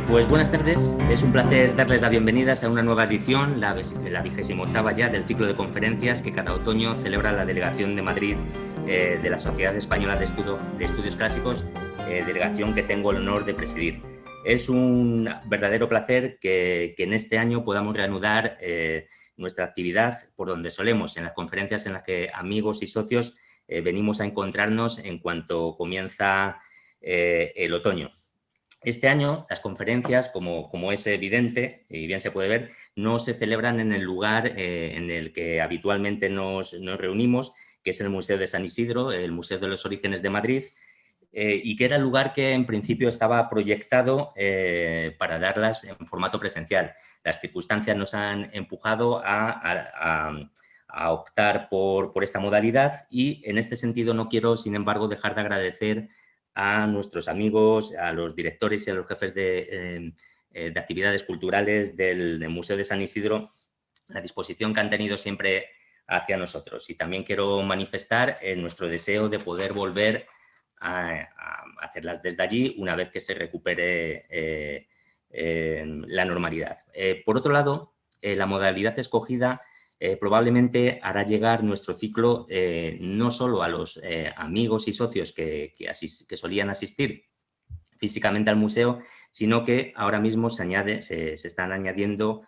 Pues buenas tardes, es un placer darles las bienvenidas a una nueva edición, la 28ª ya del ciclo de conferencias que cada otoño celebra la Delegación de Madrid de la Sociedad Española de Estudios Clásicos, delegación que tengo el honor de presidir. Es un verdadero placer que en este año podamos reanudar nuestra actividad por donde solemos, en las conferencias en las que amigos y socios venimos a encontrarnos en cuanto comienza el otoño. Este año las conferencias, como es evidente y bien se puede ver, no se celebran en el lugar en el que habitualmente nos reunimos, que es el Museo de San Isidro, el Museo de los Orígenes de Madrid, y que era el lugar que en principio estaba proyectado para darlas en formato presencial. Las circunstancias nos han empujado a optar por esta modalidad y en este sentido no quiero, sin embargo, dejar de agradecer a nuestros amigos, a los directores y a los jefes de actividades culturales del Museo de San Isidro, la disposición que han tenido siempre hacia nosotros. Y también quiero manifestar nuestro deseo de poder volver a hacerlas desde allí una vez que se recupere la normalidad. Por otro lado, la modalidad escogida probablemente hará llegar nuestro ciclo no solo a los amigos y socios que solían asistir físicamente al museo, sino que ahora mismo se están añadiendo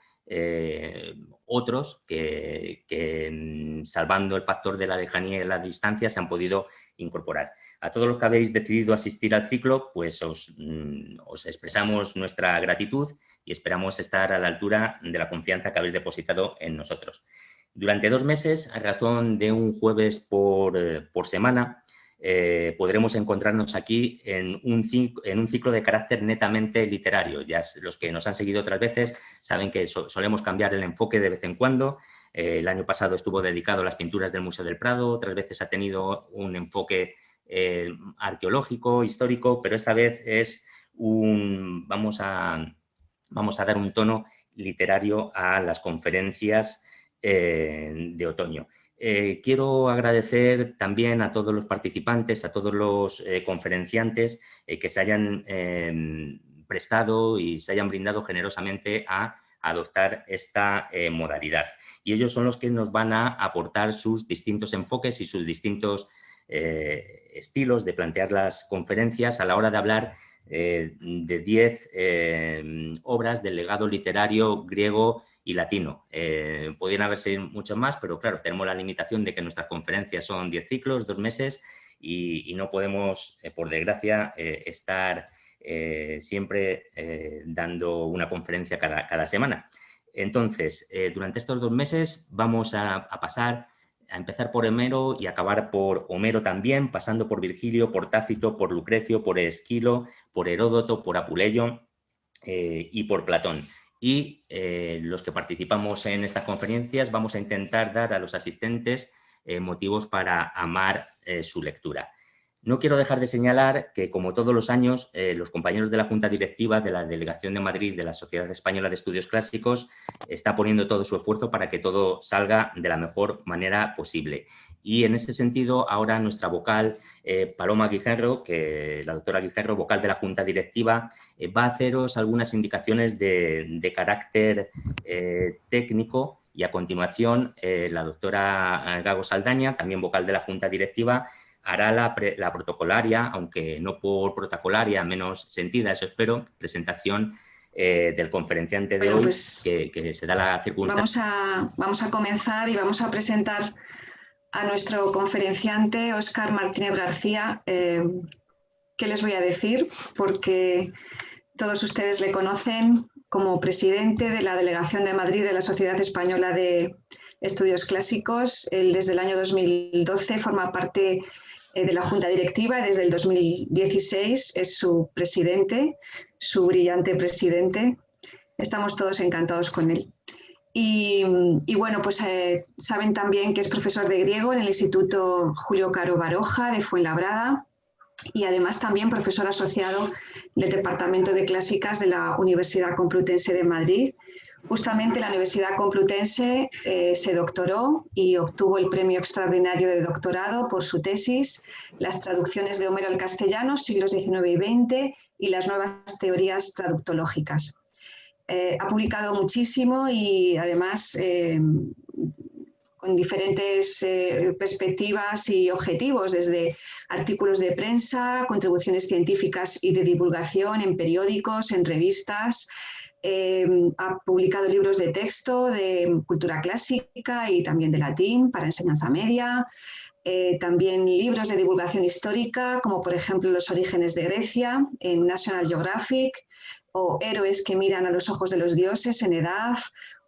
otros que, salvando el factor de la lejanía y la distancia, se han podido incorporar. A todos los que habéis decidido asistir al ciclo, pues os expresamos nuestra gratitud y esperamos estar a la altura de la confianza que habéis depositado en nosotros. Durante 2 meses, a razón de un jueves por semana, podremos encontrarnos aquí en un ciclo de carácter netamente literario. Ya los que nos han seguido otras veces saben que solemos cambiar el enfoque de vez en cuando. El año pasado estuvo dedicado a las pinturas del Museo del Prado, otras veces ha tenido un enfoque arqueológico, histórico, pero esta vez vamos a dar un tono literario a las conferencias de otoño. Quiero agradecer también a todos los participantes, a todos los conferenciantes que se hayan prestado y se hayan brindado generosamente a adoptar esta modalidad. Y ellos son los que nos van a aportar sus distintos enfoques y sus distintos estilos de plantear las conferencias a la hora de hablar de 10 obras del legado literario griego y latino. Podrían haberse muchos más, pero claro, tenemos la limitación de que nuestras conferencias son 10 ciclos, 2 meses y no podemos, por desgracia, estar siempre dando una conferencia cada semana. Entonces, durante estos 2 meses vamos a empezar por Homero y acabar por Homero también, pasando por Virgilio, por Tácito, por Lucrecio, por Esquilo, por Heródoto, por Apuleyo y por Platón. Y los que participamos en estas conferencias vamos a intentar dar a los asistentes motivos para amar su lectura. No quiero dejar de señalar que, como todos los años, los compañeros de la Junta Directiva de la Delegación de Madrid de la Sociedad Española de Estudios Clásicos está poniendo todo su esfuerzo para que todo salga de la mejor manera posible. Y en este sentido, ahora nuestra vocal, Paloma Guijarro, la doctora Guijarro, vocal de la Junta Directiva, va a haceros algunas indicaciones de carácter técnico y a continuación la doctora Gago Saldaña, también vocal de la Junta Directiva, hará la protocolaria, aunque no por protocolaria, menos sentida, eso espero, presentación del conferenciante de hoy, pues, que se da la circunstancia. Vamos a comenzar y vamos a presentar a nuestro conferenciante, Óscar Martínez García. ¿Qué les voy a decir? Porque todos ustedes le conocen como presidente de la Delegación de Madrid de la Sociedad Española de Estudios Clásicos. Él desde el año 2012 forma parte de la Junta Directiva, desde el 2016 es su presidente, su brillante presidente. Estamos todos encantados con él. Y bueno, pues saben también que es profesor de griego en el Instituto Julio Caro Baroja de Fuenlabrada y además también profesor asociado del Departamento de Clásicas de la Universidad Complutense de Madrid, Justamente la Universidad Complutense se doctoró y obtuvo el premio extraordinario de doctorado por su tesis, Las traducciones de Homero al castellano, siglos XIX y XX, y las nuevas teorías traductológicas. Ha publicado muchísimo y además con diferentes perspectivas y objetivos, desde artículos de prensa, contribuciones científicas y de divulgación en periódicos, en revistas. Ha publicado libros de texto de cultura clásica y también de latín para enseñanza media. También libros de divulgación histórica, como por ejemplo Los orígenes de Grecia en National Geographic, o Héroes que miran a los ojos de los dioses en EDAF,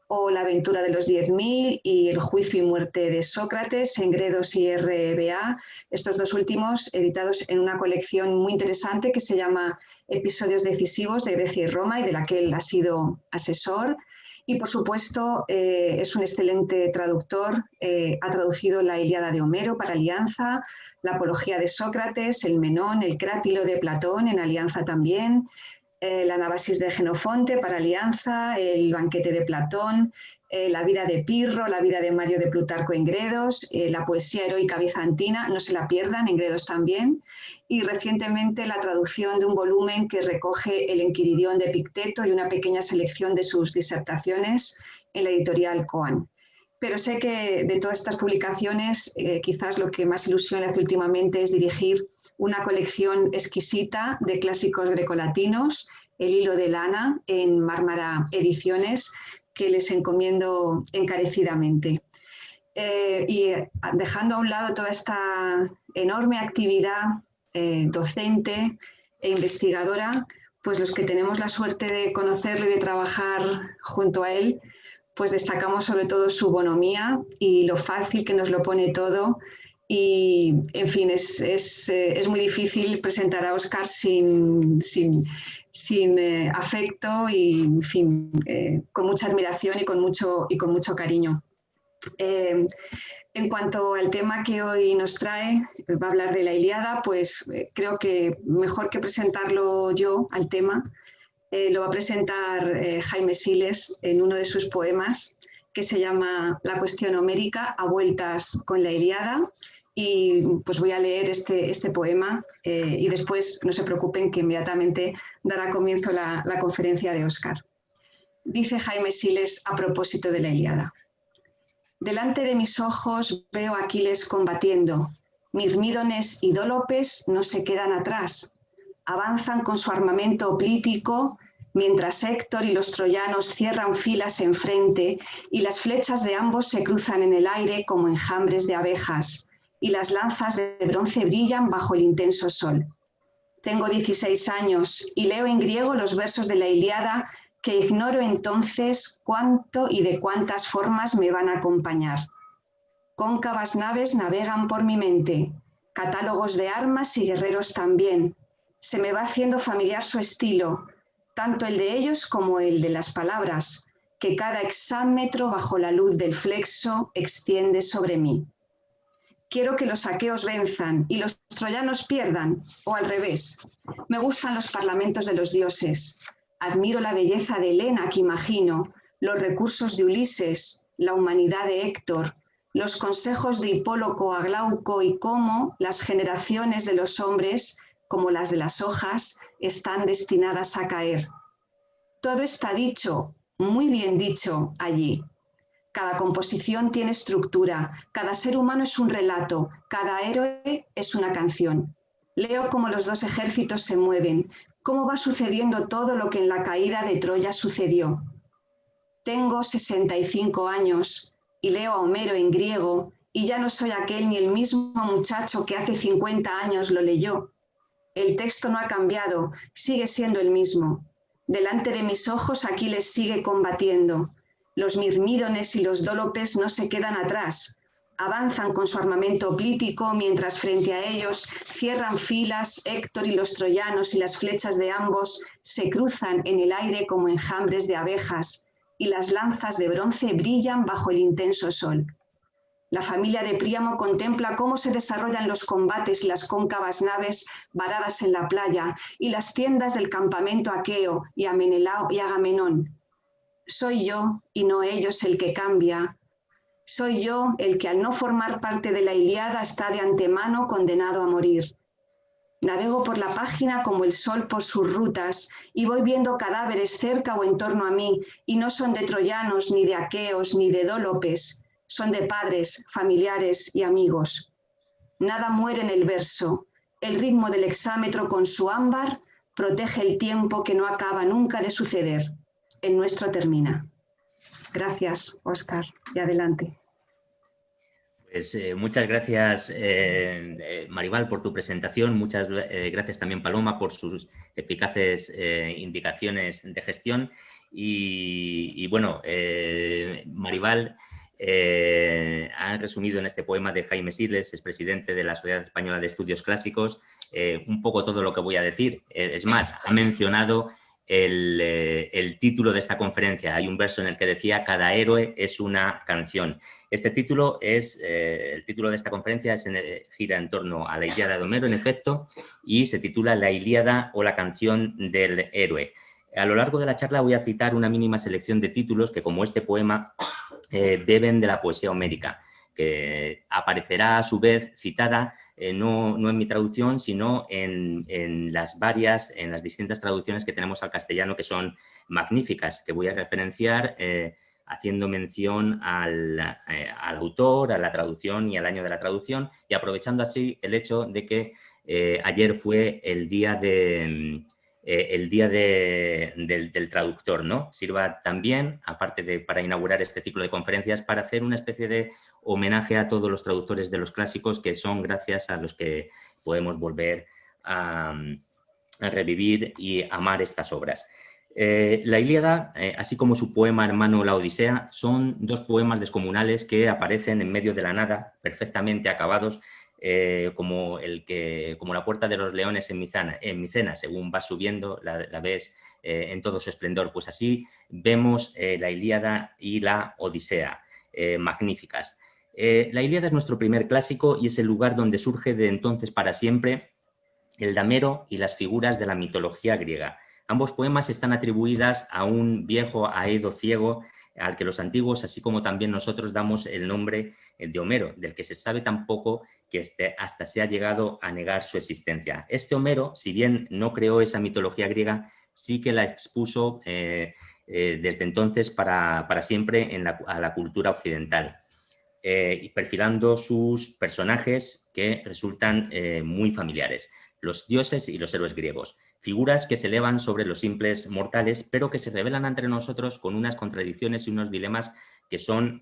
o La aventura de los 10.000 y El juicio y muerte de Sócrates en Gredos y RBA, estos dos últimos editados en una colección muy interesante que se llama Episodios decisivos de Grecia y Roma, y de la que él ha sido asesor. Y por supuesto es un excelente traductor, ha traducido la Ilíada de Homero para Alianza, la Apología de Sócrates, el Menón, el Crátilo de Platón en Alianza también, la Anabasis de Jenofonte para Alianza, el Banquete de Platón, la vida de Pirro, la vida de Mario de Plutarco en Gredos, la poesía heroica bizantina, no se la pierdan, en Gredos también, y recientemente la traducción de un volumen que recoge el Enquiridión de Epicteto y una pequeña selección de sus disertaciones en la editorial Coan. Pero sé que de todas estas publicaciones, quizás lo que más ilusión le hace últimamente es dirigir una colección exquisita de clásicos grecolatinos, El hilo de lana, en Mármara Ediciones, que les encomiendo encarecidamente. Y dejando a un lado toda esta enorme actividad docente e investigadora, pues los que tenemos la suerte de conocerlo y de trabajar junto a él, pues destacamos sobre todo su bonomía y lo fácil que nos lo pone todo. Y, en fin, es muy difícil presentar a Óscar sin afecto y, en fin, con mucha admiración y con mucho cariño. En cuanto al tema que hoy nos trae, va a hablar de la Ilíada, pues creo que mejor que presentarlo yo al tema, lo va a presentar Jaime Siles en uno de sus poemas, que se llama La cuestión homérica, a vueltas con la Ilíada. Y pues voy a leer este poema y después no se preocupen que inmediatamente dará comienzo la conferencia de Óscar. Dice Jaime Siles a propósito de la Ilíada. Delante de mis ojos veo a Aquiles combatiendo. Mirmídones y Dólopes no se quedan atrás. Avanzan con su armamento oplítico, mientras Héctor y los troyanos cierran filas enfrente y las flechas de ambos se cruzan en el aire como enjambres de abejas, y las lanzas de bronce brillan bajo el intenso sol. Tengo 16 años y leo en griego los versos de la Ilíada que ignoro entonces cuánto y de cuántas formas me van a acompañar. Cóncavas naves navegan por mi mente, catálogos de armas y guerreros también. Se me va haciendo familiar su estilo, tanto el de ellos como el de las palabras, que cada hexámetro bajo la luz del flexo extiende sobre mí. Quiero que los aqueos venzan y los troyanos pierdan, o al revés. Me gustan los parlamentos de los dioses. Admiro la belleza de Helena que imagino, los recursos de Ulises, la humanidad de Héctor, los consejos de Hipóloco a Glauco y cómo las generaciones de los hombres, como las de las hojas, están destinadas a caer. Todo está dicho, muy bien dicho, allí. Cada composición tiene estructura, cada ser humano es un relato, cada héroe es una canción. Leo cómo los dos ejércitos se mueven, cómo va sucediendo todo lo que en la caída de Troya sucedió. Tengo 65 años y leo a Homero en griego y ya no soy aquel ni el mismo muchacho que hace 50 años lo leyó. El texto no ha cambiado, sigue siendo el mismo. Delante de mis ojos Aquiles sigue combatiendo. Los mirmídones y los dólopes no se quedan atrás. Avanzan con su armamento oplítico mientras frente a ellos cierran filas Héctor y los troyanos y las flechas de ambos se cruzan en el aire como enjambres de abejas y las lanzas de bronce brillan bajo el intenso sol. La familia de Príamo contempla cómo se desarrollan los combates y las cóncavas naves varadas en la playa y las tiendas del campamento aqueo y a Menelao y Agamenón. Soy yo y no ellos el que cambia. Soy yo el que al no formar parte de la Ilíada está de antemano condenado a morir. Navego por la página como el sol por sus rutas y voy viendo cadáveres cerca o en torno a mí, y no son de troyanos, ni de aqueos, ni de dólopes, son de padres, familiares y amigos. Nada muere en el verso. El ritmo del hexámetro con su ámbar protege el tiempo que no acaba nunca de suceder. El nuestro termina. Gracias, Óscar, y adelante. Pues muchas gracias, Maribal, por tu presentación. Muchas gracias también, Paloma, por sus eficaces indicaciones de gestión. Y bueno, Maribal ha resumido en este poema de Jaime Siles, expresidente de la Sociedad Española de Estudios Clásicos, un poco todo lo que voy a decir. Es más, ha mencionado el título de esta conferencia. Hay un verso en el que decía: cada héroe es una canción. Este título es, el título de esta conferencia gira en torno a la Ilíada de Homero, en efecto, y se titula La Ilíada o la canción del héroe. A lo largo de la charla voy a citar una mínima selección de títulos que, como este poema, beben de la poesía homérica, que aparecerá a su vez citada no en mi traducción, sino en las distintas traducciones que tenemos al castellano, que son magníficas, que voy a referenciar haciendo mención al autor, a la traducción y al año de la traducción, y aprovechando así el hecho de que ayer fue el día del traductor, ¿no? Sirva también, aparte para inaugurar este ciclo de conferencias, para hacer una especie de homenaje a todos los traductores de los clásicos, que son gracias a los que podemos volver a revivir y amar estas obras. La Ilíada, así como su poema hermano La Odisea, son dos poemas descomunales que aparecen en medio de la nada, perfectamente acabados, como la Puerta de los Leones en Micena, según vas subiendo, la ves en todo su esplendor. Pues así vemos la Ilíada y la Odisea, magníficas. La Ilíada es nuestro primer clásico y es el lugar donde surge de entonces para siempre el damero y las figuras de la mitología griega. Ambos poemas están atribuidas a un viejo Aedo ciego, al que los antiguos, así como también nosotros, damos el nombre de Homero, del que se sabe tan poco que hasta se ha llegado a negar su existencia. Este Homero, si bien no creó esa mitología griega, sí que la expuso desde entonces para siempre a la cultura occidental, y perfilando sus personajes que resultan muy familiares: los dioses y los héroes griegos, figuras que se elevan sobre los simples mortales, pero que se revelan ante nosotros con unas contradicciones y unos dilemas que son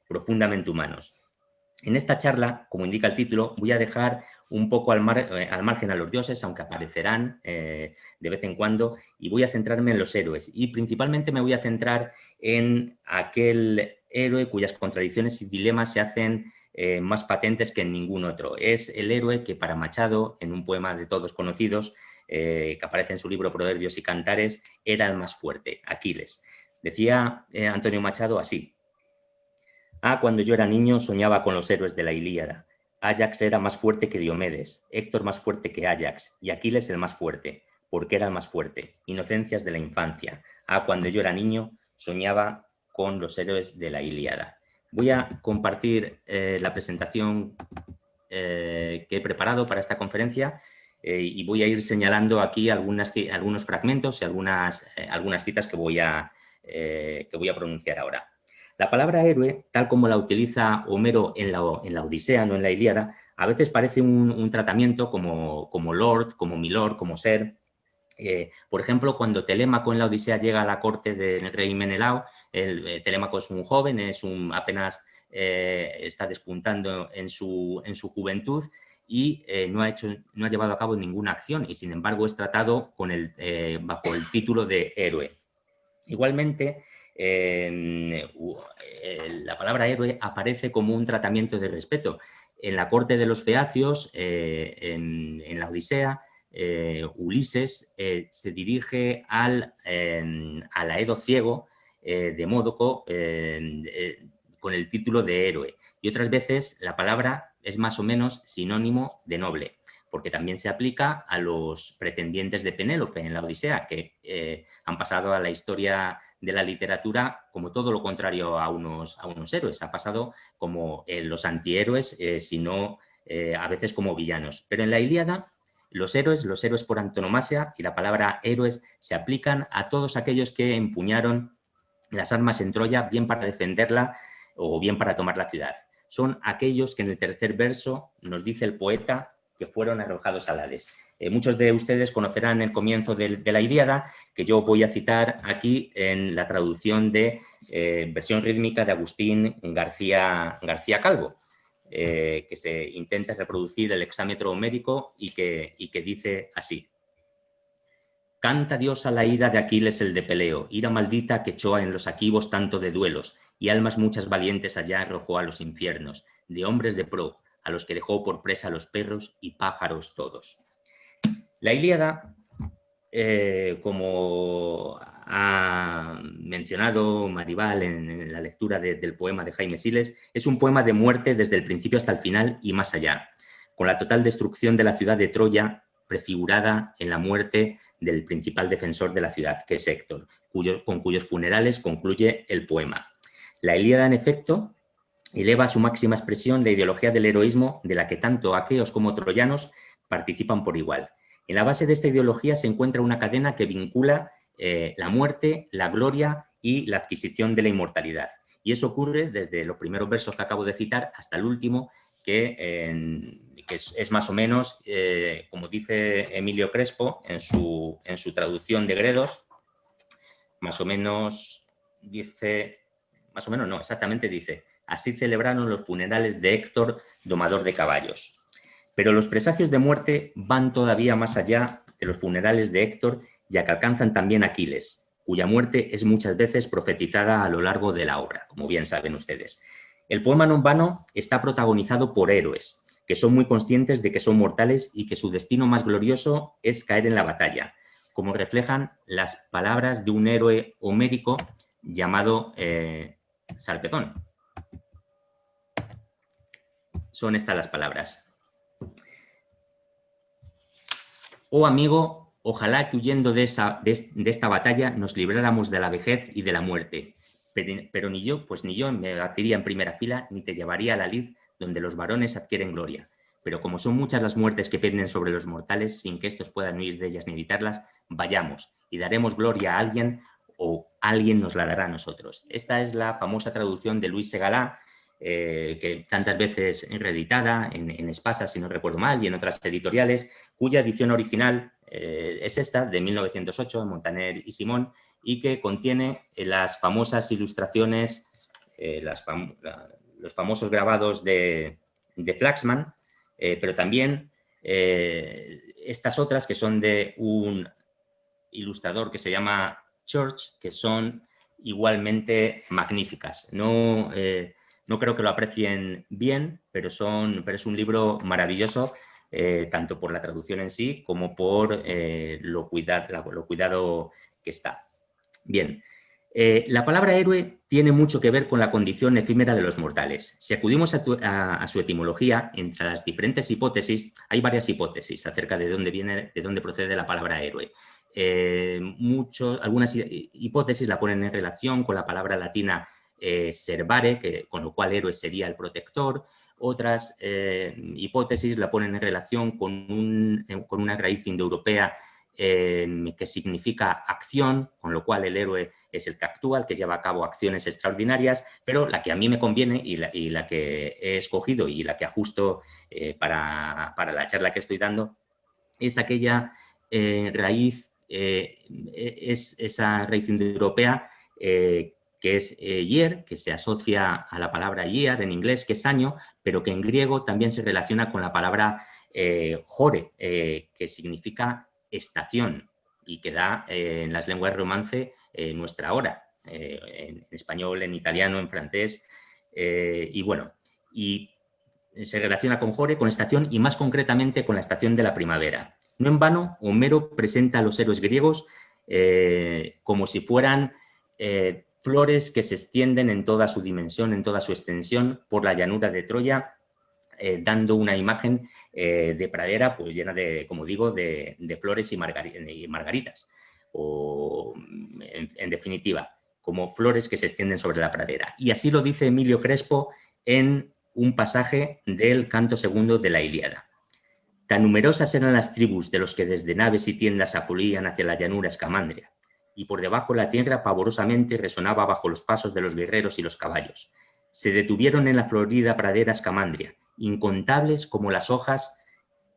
profundamente humanos. En esta charla, como indica el título, voy a dejar un poco al margen a los dioses, aunque aparecerán de vez en cuando, y voy a centrarme en los héroes. Y principalmente me voy a centrar en aquel héroe cuyas contradicciones y dilemas se hacen más patentes que en ningún otro. Es el héroe que, para Machado, en un poema de todos conocidos, que aparece en su libro Proverbios y Cantares, era el más fuerte, Aquiles. Decía Antonio Machado así: cuando yo era niño soñaba con los héroes de la Ilíada. Áyax era más fuerte que Diomedes, Héctor más fuerte que Áyax, y Aquiles el más fuerte, porque era el más fuerte. Inocencias de la infancia. Cuando yo era niño soñaba con los héroes de la Ilíada. Voy a compartir la presentación que he preparado para esta conferencia, y voy a ir señalando aquí algunos fragmentos y algunas citas que voy a pronunciar ahora. La palabra héroe, tal como la utiliza Homero en la Odisea, no en la Ilíada, a veces parece un tratamiento como lord, como milord, como ser. Por ejemplo, cuando Telémaco en la Odisea llega a la corte del rey Menelao, Telémaco es un joven, apenas está despuntando en su juventud, y no ha llevado a cabo ninguna acción, y sin embargo es tratado bajo el título de héroe. Igualmente, la palabra héroe aparece como un tratamiento de respeto. En la corte de los feacios, en la Odisea, Ulises se dirige al Aedo ciego, Demódoco, con el título de héroe, y otras veces la palabra es más o menos sinónimo de noble. porque también se aplica a los pretendientes de Penélope en la Odisea, que han pasado a la historia de la literatura como todo lo contrario a unos héroes. Ha pasado como los antihéroes, sino a veces como villanos. Pero en la Ilíada, los héroes por antonomasia, y la palabra héroes, se aplican a todos aquellos que empuñaron las armas en Troya, bien para defenderla o bien para tomar la ciudad. Son aquellos que en el tercer verso nos dice el poeta que fueron arrojados al Hades. Muchos de ustedes conocerán el comienzo de la Ilíada, que yo voy a citar aquí en la traducción de versión rítmica de Agustín García Calvo, que se intenta reproducir el hexámetro homérico y que dice así: Canta Dios a la ira de Aquiles el de Peleo, ira maldita que echó en los aquivos tanto de duelos, y almas muchas valientes allá arrojó a los infiernos, de hombres de pro, a los que dejó por presa los perros y pájaros todos. La Ilíada, como ha mencionado Maribal en la lectura del poema de Jaime Siles, es un poema de muerte desde el principio hasta el final y más allá, con la total destrucción de la ciudad de Troya prefigurada en la muerte del principal defensor de la ciudad, que es Héctor, con cuyos funerales concluye el poema. La Ilíada, en efecto, eleva a su máxima expresión la ideología del heroísmo de la que tanto aqueos como troyanos participan por igual. En la base de esta ideología se encuentra una cadena que vincula la muerte, la gloria y la adquisición de la inmortalidad. Y eso ocurre desde los primeros versos que acabo de citar hasta el último, que es más o menos, como dice Emilio Crespo en su traducción de Gredos, más o menos dice, más o menos no, exactamente dice: así celebraron los funerales de Héctor, domador de caballos. Pero los presagios de muerte van todavía más allá de los funerales de Héctor, ya que alcanzan también a Aquiles, cuya muerte es muchas veces profetizada a lo largo de la obra, como bien saben ustedes. El poema no en vano está protagonizado por héroes, que son muy conscientes de que son mortales y que su destino más glorioso es caer en la batalla, como reflejan las palabras de un héroe homérico llamado Sarpedón. Son estas las palabras: oh amigo, ojalá que huyendo de esta batalla nos libráramos de la vejez y de la muerte, pero ni yo me batiría en primera fila ni te llevaría a la lid donde los varones adquieren gloria. Pero como son muchas las muertes que penden sobre los mortales sin que estos puedan huir de ellas ni evitarlas, vayamos y daremos gloria a alguien o alguien nos la dará a nosotros. Esta es la famosa traducción de Luis Segalá, que tantas veces reeditada en Espasa, si no recuerdo mal, y en otras editoriales, cuya edición original es esta, de 1908, Montaner y Simón, y que contiene las famosas ilustraciones, los famosos grabados de Flaxman, pero también estas otras que son de un ilustrador que se llama Church, que son igualmente magníficas. No creo que lo aprecien bien, pero es un libro maravilloso, tanto por la traducción en sí como por lo cuidado que está. Bien, la palabra héroe tiene mucho que ver con la condición efímera de los mortales. Si acudimos a su etimología, entre las diferentes hipótesis, hay varias hipótesis acerca de dónde procede la palabra héroe. Algunas hipótesis la ponen en relación con la palabra latina servare, con lo cual héroe sería el protector. Otras hipótesis la ponen en relación con una raíz indoeuropea que significa acción, con lo cual el héroe es el que actúa, el que lleva a cabo acciones extraordinarias, pero la que a mí me conviene y la que he escogido y la que ajusto para la charla que estoy dando es aquella raíz, es esa raíz indoeuropea que es year, que se asocia a la palabra year en inglés, que es año, pero que en griego también se relaciona con la palabra jore, que significa estación y que da en las lenguas romance nuestra hora, en español, en italiano, en francés, y bueno, y se relaciona con jore, con estación y más concretamente con la estación de la primavera. No en vano, Homero presenta a los héroes griegos como si fueran flores que se extienden en toda su dimensión, en toda su extensión, por la llanura de Troya, dando una imagen de pradera pues llena de, como digo, de flores y margaritas. O, en definitiva, como flores que se extienden sobre la pradera. Y así lo dice Emilio Crespo en un pasaje del canto segundo de la Ilíada. Tan numerosas eran las tribus de los que desde naves y tiendas afluían hacia la llanura escamandria, y por debajo la tierra pavorosamente resonaba bajo los pasos de los guerreros y los caballos. Se detuvieron en la florida pradera escamandria, incontables como las hojas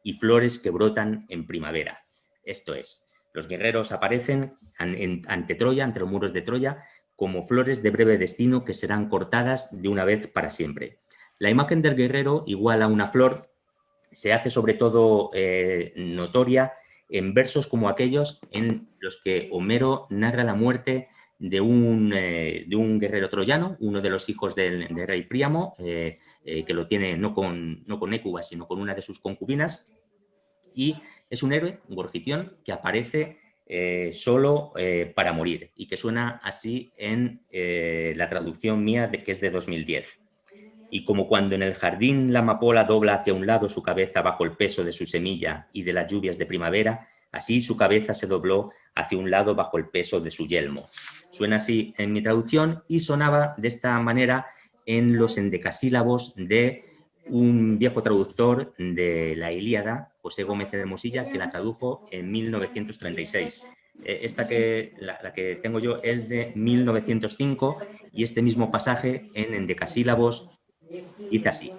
y flores que brotan en primavera. Esto es, los guerreros aparecen ante Troya, ante los muros de Troya, como flores de breve destino que serán cortadas de una vez para siempre. La imagen del guerrero, igual a una flor, se hace sobre todo notoria en versos como aquellos en los que Homero narra la muerte de un guerrero troyano, uno de los hijos del rey Príamo, que lo tiene no con Hécuba, sino con una de sus concubinas, y es un héroe, un Gorgitión, que aparece solo para morir, y que suena así en la traducción mía, que es de 2010. Y como cuando en el jardín la amapola dobla hacia un lado su cabeza bajo el peso de su semilla y de las lluvias de primavera, así su cabeza se dobló hacia un lado bajo el peso de su yelmo. Suena así en mi traducción y sonaba de esta manera en los endecasílabos de un viejo traductor de la Ilíada, José Gómez de Hermosilla, que la tradujo en 1936. Esta la que tengo yo es de 1905 y este mismo pasaje en endecasílabos dice así: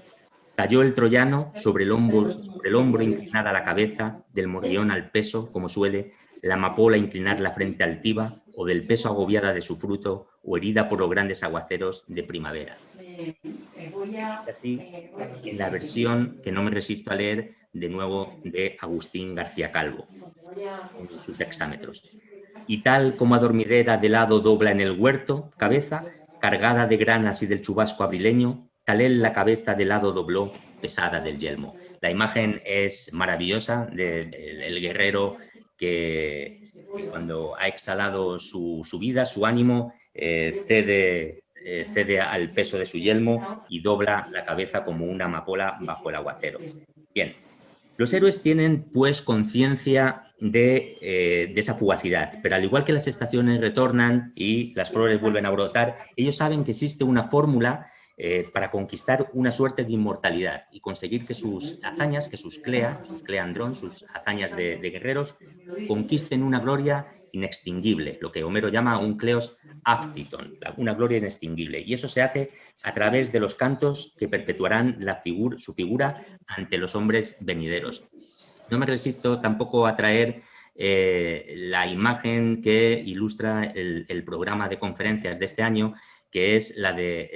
cayó el troyano sobre el hombro inclinada la cabeza, del morrión al peso, como suele, la amapola inclinar la frente altiva, o del peso agobiada de su fruto, o herida por los grandes aguaceros de primavera. Así, en la versión que no me resisto a leer, de nuevo, de Agustín García Calvo, en sus hexámetros. Y tal como adormidera de lado dobla en el huerto, cabeza, cargada de granas y del chubasco abrileño, tal él la cabeza de lado dobló, pesada del yelmo. La imagen es maravillosa del guerrero que cuando ha exhalado su vida, su ánimo, cede al peso de su yelmo y dobla la cabeza como una amapola bajo el aguacero. Bien, los héroes tienen, pues, conciencia de esa fugacidad, pero al igual que las estaciones retornan y las flores vuelven a brotar, ellos saben que existe una fórmula para conquistar una suerte de inmortalidad y conseguir que sus hazañas, que sus cleandrón, sus hazañas de guerreros, conquisten una gloria inextinguible, lo que Homero llama un cleos aptiton, una gloria inextinguible. Y eso se hace a través de los cantos que perpetuarán su figura ante los hombres venideros. No me resisto tampoco a traer la imagen que ilustra el programa de conferencias de este año, que es la de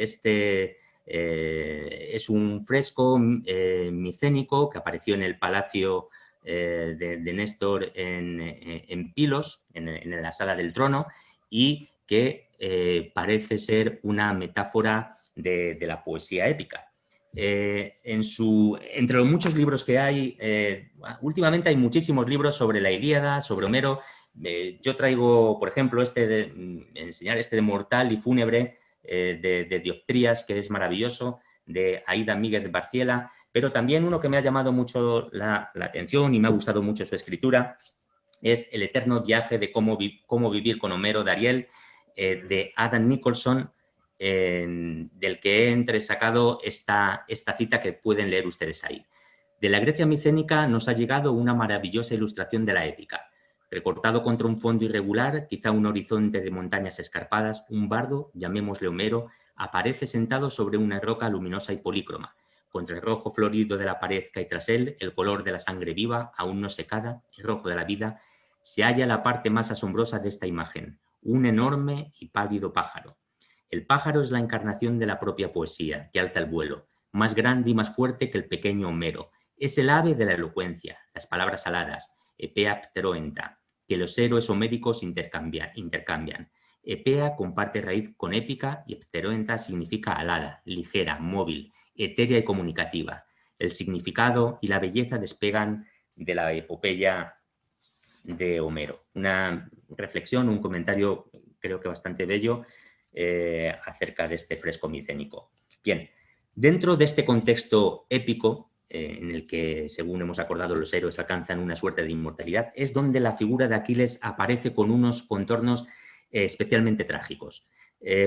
es un fresco micénico que apareció en el Palacio de Néstor en Pilos, en la Sala del Trono, y que parece ser una metáfora de la poesía épica. Entre los muchos libros que hay, últimamente hay muchísimos libros sobre la Ilíada, sobre Homero. Yo traigo, por ejemplo, enseñar este de Mortal y Fúnebre, de Dioptrías, que es maravilloso, de Aída Míguez de Barciela, pero también uno que me ha llamado mucho la atención y me ha gustado mucho su escritura es El eterno viaje de cómo vivir con Homero, de Ariel, de Adam Nicholson, del que he entresacado esta cita que pueden leer ustedes ahí. De la Grecia micénica nos ha llegado una maravillosa ilustración de la épica. Recortado contra un fondo irregular, quizá un horizonte de montañas escarpadas, un bardo, llamémosle Homero, aparece sentado sobre una roca luminosa y polícroma. Contra el rojo florido de la pared cae tras él el color de la sangre viva, aún no secada, el rojo de la vida. Se halla la parte más asombrosa de esta imagen, un enorme y pálido pájaro. El pájaro es la encarnación de la propia poesía, que alza el vuelo, más grande y más fuerte que el pequeño Homero. Es el ave de la elocuencia, las palabras aladas, epea pteroenta, que los héroes homéricos intercambian. Epea comparte raíz con épica y pteroenta significa alada, ligera, móvil, etérea y comunicativa. El significado y la belleza despegan de la epopeya de Homero. Una reflexión, un comentario creo que bastante bello acerca de este fresco micénico. Bien, Dentro de este contexto épico, en el que, según hemos acordado, los héroes alcanzan una suerte de inmortalidad, es donde la figura de Aquiles aparece con unos contornos especialmente trágicos.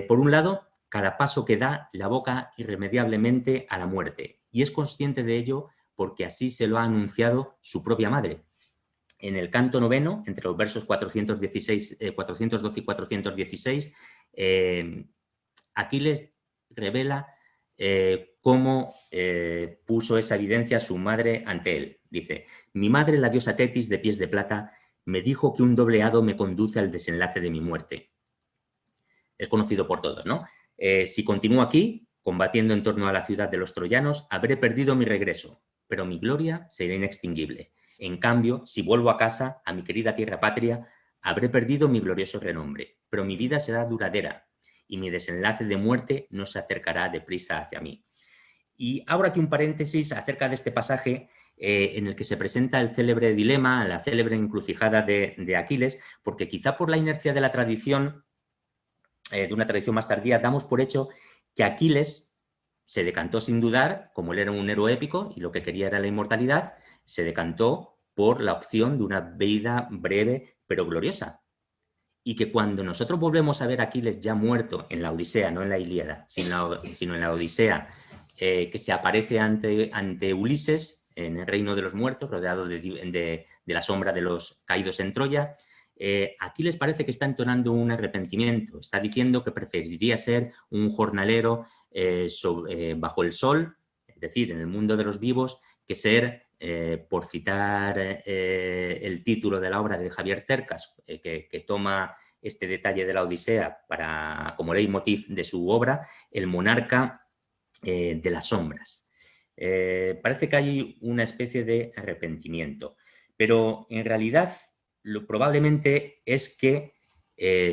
Por un lado, cada paso que da la aboca irremediablemente a la muerte, y es consciente de ello porque así se lo ha anunciado su propia madre. En el canto noveno, entre los versos 412 y 416, Aquiles revela cómo puso esa evidencia su madre ante él. Dice: mi madre, la diosa Tetis de pies de plata, me dijo que un doble hado me conduce al desenlace de mi muerte. Es conocido por todos, ¿no? Si continúo aquí, combatiendo en torno a la ciudad de los troyanos, habré perdido mi regreso, pero mi gloria será inextinguible. En cambio, si vuelvo a casa, a mi querida tierra patria, habré perdido mi glorioso renombre, pero mi vida será duradera y mi desenlace de muerte no se acercará deprisa hacia mí. Y abro aquí un paréntesis acerca de este pasaje en el que se presenta el célebre dilema, la célebre encrucijada de Aquiles, porque quizá por la inercia de la tradición, de una tradición más tardía, damos por hecho que Aquiles se decantó sin dudar, como él era un héroe épico y lo que quería era la inmortalidad, se decantó por la opción de una vida breve pero gloriosa. Y que cuando nosotros volvemos a ver a Aquiles ya muerto en la Odisea, no en la Ilíada, sino en la Odisea, que se aparece ante Ulises en el reino de los muertos, rodeado de la sombra de los caídos en Troya, Aquiles parece que está entonando un arrepentimiento, está diciendo que preferiría ser un jornalero bajo el sol, es decir, en el mundo de los vivos, que ser, por citar el título de la obra de Javier Cercas, que toma este detalle de la Odisea como leitmotiv de su obra, el monarca de las sombras. Parece que hay una especie de arrepentimiento, pero en realidad probablemente es que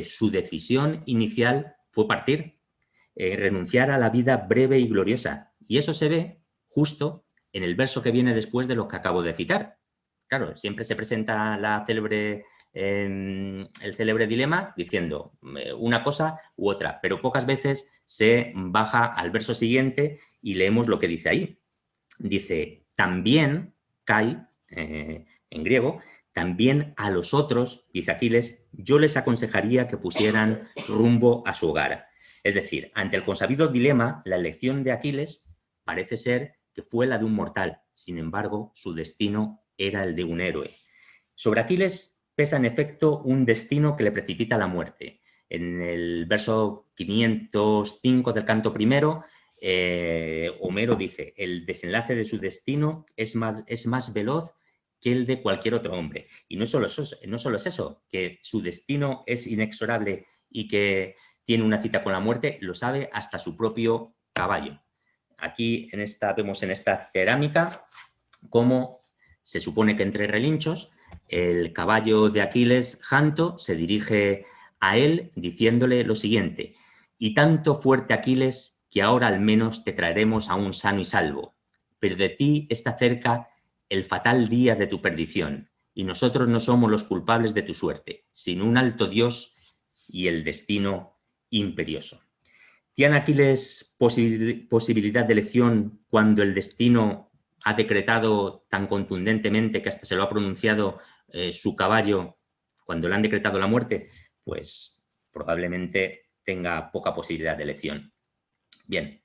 su decisión inicial fue partir, renunciar a la vida breve y gloriosa, y eso se ve justo en el verso que viene después de lo que acabo de citar. Claro, siempre se presenta el célebre dilema diciendo una cosa u otra, pero pocas veces se baja al verso siguiente y leemos lo que dice ahí. Dice: también, Kai, en griego, también a los otros, dice Aquiles, yo les aconsejaría que pusieran rumbo a su hogar. Es decir, ante el consabido dilema, la elección de Aquiles parece ser que fue la de un mortal. Sin embargo, su destino era el de un héroe. Sobre Aquiles pesa en efecto un destino que le precipita a la muerte. En el verso 505 del canto primero, Homero dice: el desenlace de su destino es más veloz que el de cualquier otro hombre. Y no solo es eso, que su destino es inexorable y que tiene una cita con la muerte, lo sabe hasta su propio caballo. Aquí vemos en esta cerámica cómo se supone que entre relinchos el caballo de Aquiles, Janto, se dirige a él diciéndole lo siguiente: y tanto fuerte Aquiles que ahora al menos te traeremos aún sano y salvo, pero de ti está cerca el fatal día de tu perdición, y nosotros no somos los culpables de tu suerte, sino un alto Dios y el destino imperioso. ¿Tiene Aquiles posibilidad de elección cuando el destino ha decretado tan contundentemente que hasta se lo ha pronunciado su caballo cuando le han decretado la muerte? Pues probablemente tenga poca posibilidad de elección. Bien,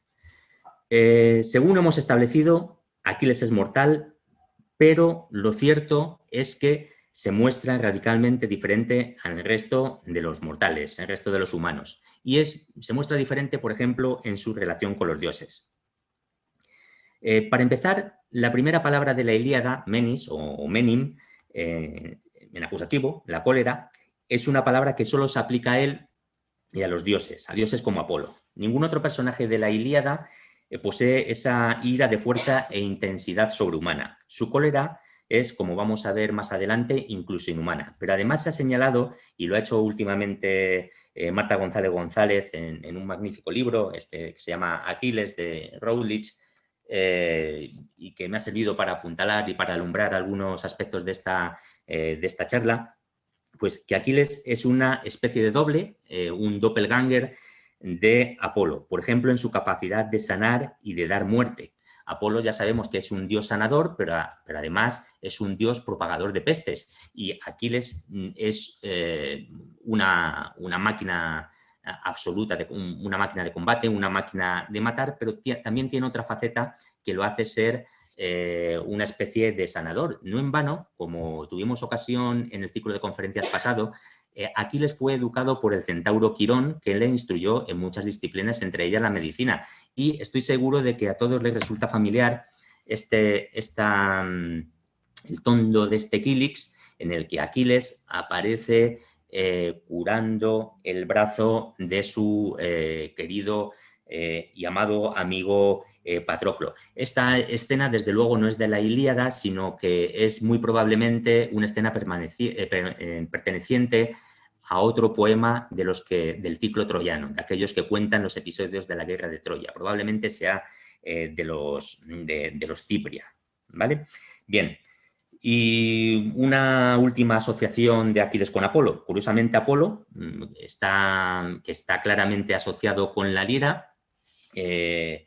según hemos establecido, Aquiles es mortal, pero lo cierto es que se muestra radicalmente diferente al resto de los mortales, al resto de los humanos. Y se muestra diferente, por ejemplo, en su relación con los dioses. Para empezar, la primera palabra de la Ilíada, menis o menim, en acusativo, la cólera, es una palabra que solo se aplica a él y a dioses como Apolo. Ningún otro personaje de la Ilíada posee esa ira de fuerza e intensidad sobrehumana. Su cólera es, como vamos a ver más adelante, incluso inhumana. Pero además se ha señalado, y lo ha hecho últimamente Marta González González en un magnífico libro que se llama Aquiles, de Routledge, y que me ha servido para apuntalar y para alumbrar algunos aspectos de esta charla, pues que Aquiles es una especie de doble, un doppelganger de Apolo, por ejemplo, en su capacidad de sanar y de dar muerte. Apolo ya sabemos que es un dios sanador, pero además es un dios propagador de pestes. Y Aquiles es una máquina absoluta, una máquina de combate, una máquina de matar, pero también tiene otra faceta que lo hace ser una especie de sanador. No en vano, como tuvimos ocasión en el ciclo de conferencias pasado, Aquiles fue educado por el centauro Quirón, que le instruyó en muchas disciplinas, entre ellas la medicina. Y estoy seguro de que a todos les resulta familiar el tondo de este Quilix, en el que Aquiles aparece curando el brazo de su querido y amado amigo Patroclo. Esta escena, desde luego, no es de la Ilíada, sino que es muy probablemente una escena perteneciente a otro poema del ciclo troyano, de aquellos que cuentan los episodios de la guerra de Troya. Probablemente sea de los Cipria, ¿vale? Bien. Y una última asociación de Aquiles con Apolo. Curiosamente, Apolo, que está claramente asociado con la lira, en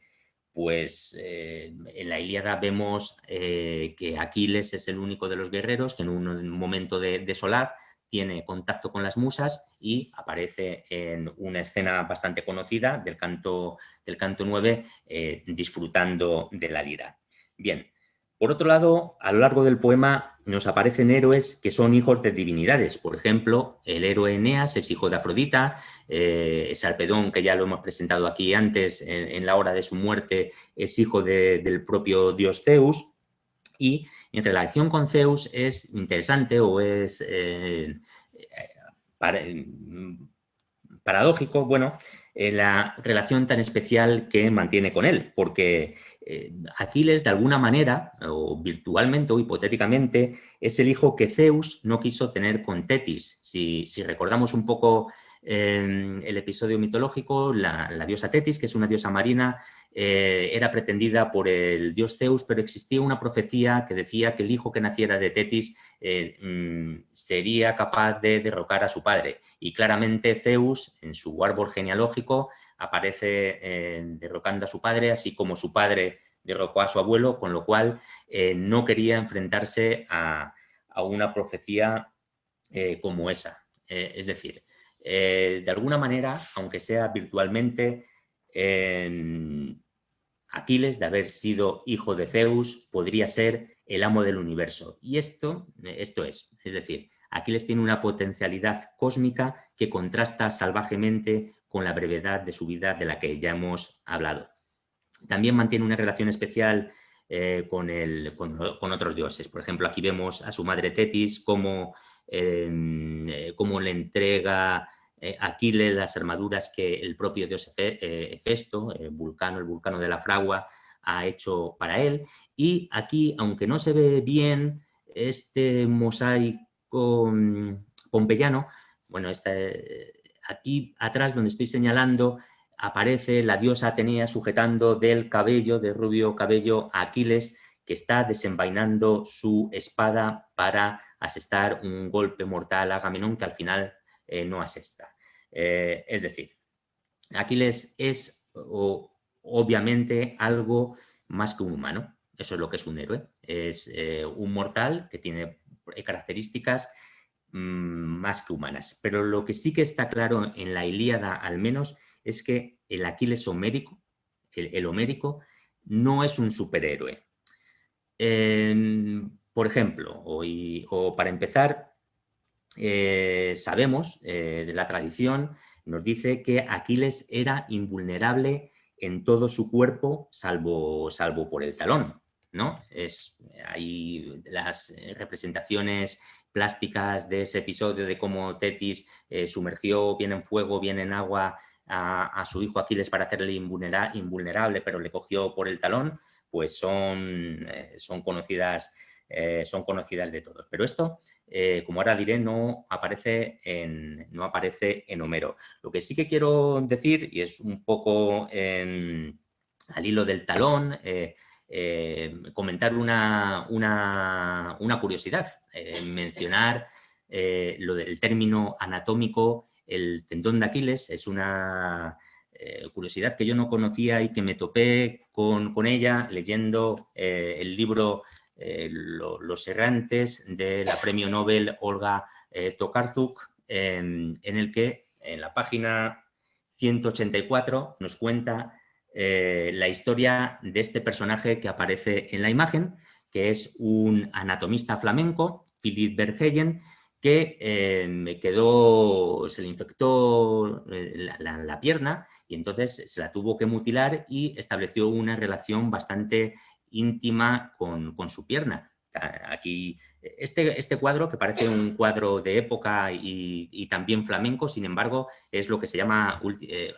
la Ilíada vemos que Aquiles es el único de los guerreros que en un momento de solaz tiene contacto con las musas y aparece en una escena bastante conocida del canto 9 disfrutando de la lira. Bien. Por otro lado, a lo largo del poema nos aparecen héroes que son hijos de divinidades. Por ejemplo, el héroe Eneas es hijo de Afrodita, Sarpedón, que ya lo hemos presentado aquí antes, en la hora de su muerte, es hijo del propio dios Zeus. Y en relación con Zeus es interesante o es paradójico, bueno, la relación tan especial que mantiene con él, porque Aquiles, de alguna manera, o virtualmente o hipotéticamente, es el hijo que Zeus no quiso tener con Tetis. Si recordamos un poco el episodio mitológico, la diosa Tetis, que es una diosa marina, era pretendida por el dios Zeus, pero existía una profecía que decía que el hijo que naciera de Tetis sería capaz de derrocar a su padre. Y claramente Zeus, en su árbol genealógico, aparece derrocando a su padre, así como su padre derrocó a su abuelo, con lo cual no quería enfrentarse a una profecía como esa. Es decir, de alguna manera, aunque sea virtualmente, Aquiles, de haber sido hijo de Zeus, podría ser el amo del universo. Y esto es decir, Aquiles tiene una potencialidad cósmica que contrasta salvajemente con la brevedad de su vida de la que ya hemos hablado. También mantiene una relación especial con otros dioses. Por ejemplo, aquí vemos a su madre Tetis, cómo le entrega Aquiles las armaduras que el propio dios Hefesto, el vulcano de la fragua, ha hecho para él. Y aquí, aunque no se ve bien este mosaico pompeyano, bueno, aquí atrás donde estoy señalando aparece la diosa Atenea sujetando del rubio cabello a Aquiles, que está desenvainando su espada para asestar un golpe mortal a Agamenón, que al final no asesta. Es decir, Aquiles es obviamente algo más que un humano. Eso es lo que es un héroe. Es un mortal que tiene características más que humanas. Pero lo que sí que está claro en la Ilíada, al menos, es que el Aquiles homérico, el homérico, no es un superhéroe. Por ejemplo, o para empezar, sabemos de la tradición, nos dice que Aquiles era invulnerable en todo su cuerpo, salvo por el talón, ¿no? Hay las representaciones plásticas de ese episodio de cómo Tetis sumergió bien en fuego, bien en agua a su hijo Aquiles para hacerle invulnerable, pero le cogió por el talón, pues son conocidas de todos. Pero esto, como ahora diré, no aparece en Homero. Lo que sí que quiero decir, y es un poco al hilo del talón, comentar una curiosidad, mencionar lo del término anatómico. El tendón de Aquiles es una curiosidad que yo no conocía y que me topé con ella leyendo el libro Los errantes de la premio Nobel Olga Tokarczuk, en el que en la página 184 nos cuenta la historia de este personaje que aparece en la imagen, que es un anatomista flamenco, Philip Verheyen, que se le infectó la pierna y entonces se la tuvo que mutilar y estableció una relación bastante íntima con su pierna. Aquí, este cuadro, que parece un cuadro de época y también flamenco, sin embargo, es lo que se llama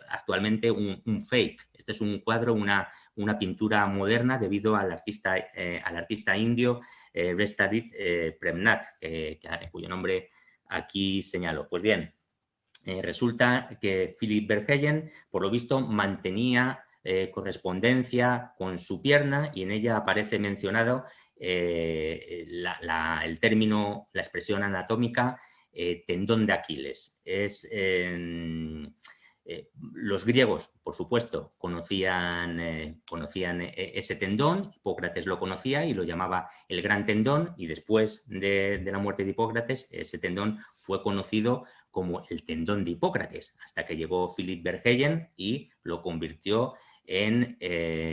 actualmente un fake. Este es un cuadro, una pintura moderna debido al artista indio Restarit Premnath, cuyo nombre aquí señalo. Pues bien, resulta que Philip Verheyen, por lo visto, mantenía correspondencia con su pierna y en ella aparece mencionado el término, la expresión anatómica tendón de Aquiles. Los griegos, por supuesto, conocían ese tendón. Hipócrates lo conocía y lo llamaba el gran tendón, y después de la muerte de Hipócrates, ese tendón fue conocido como el tendón de Hipócrates, hasta que llegó Philip Verheyen y lo convirtió en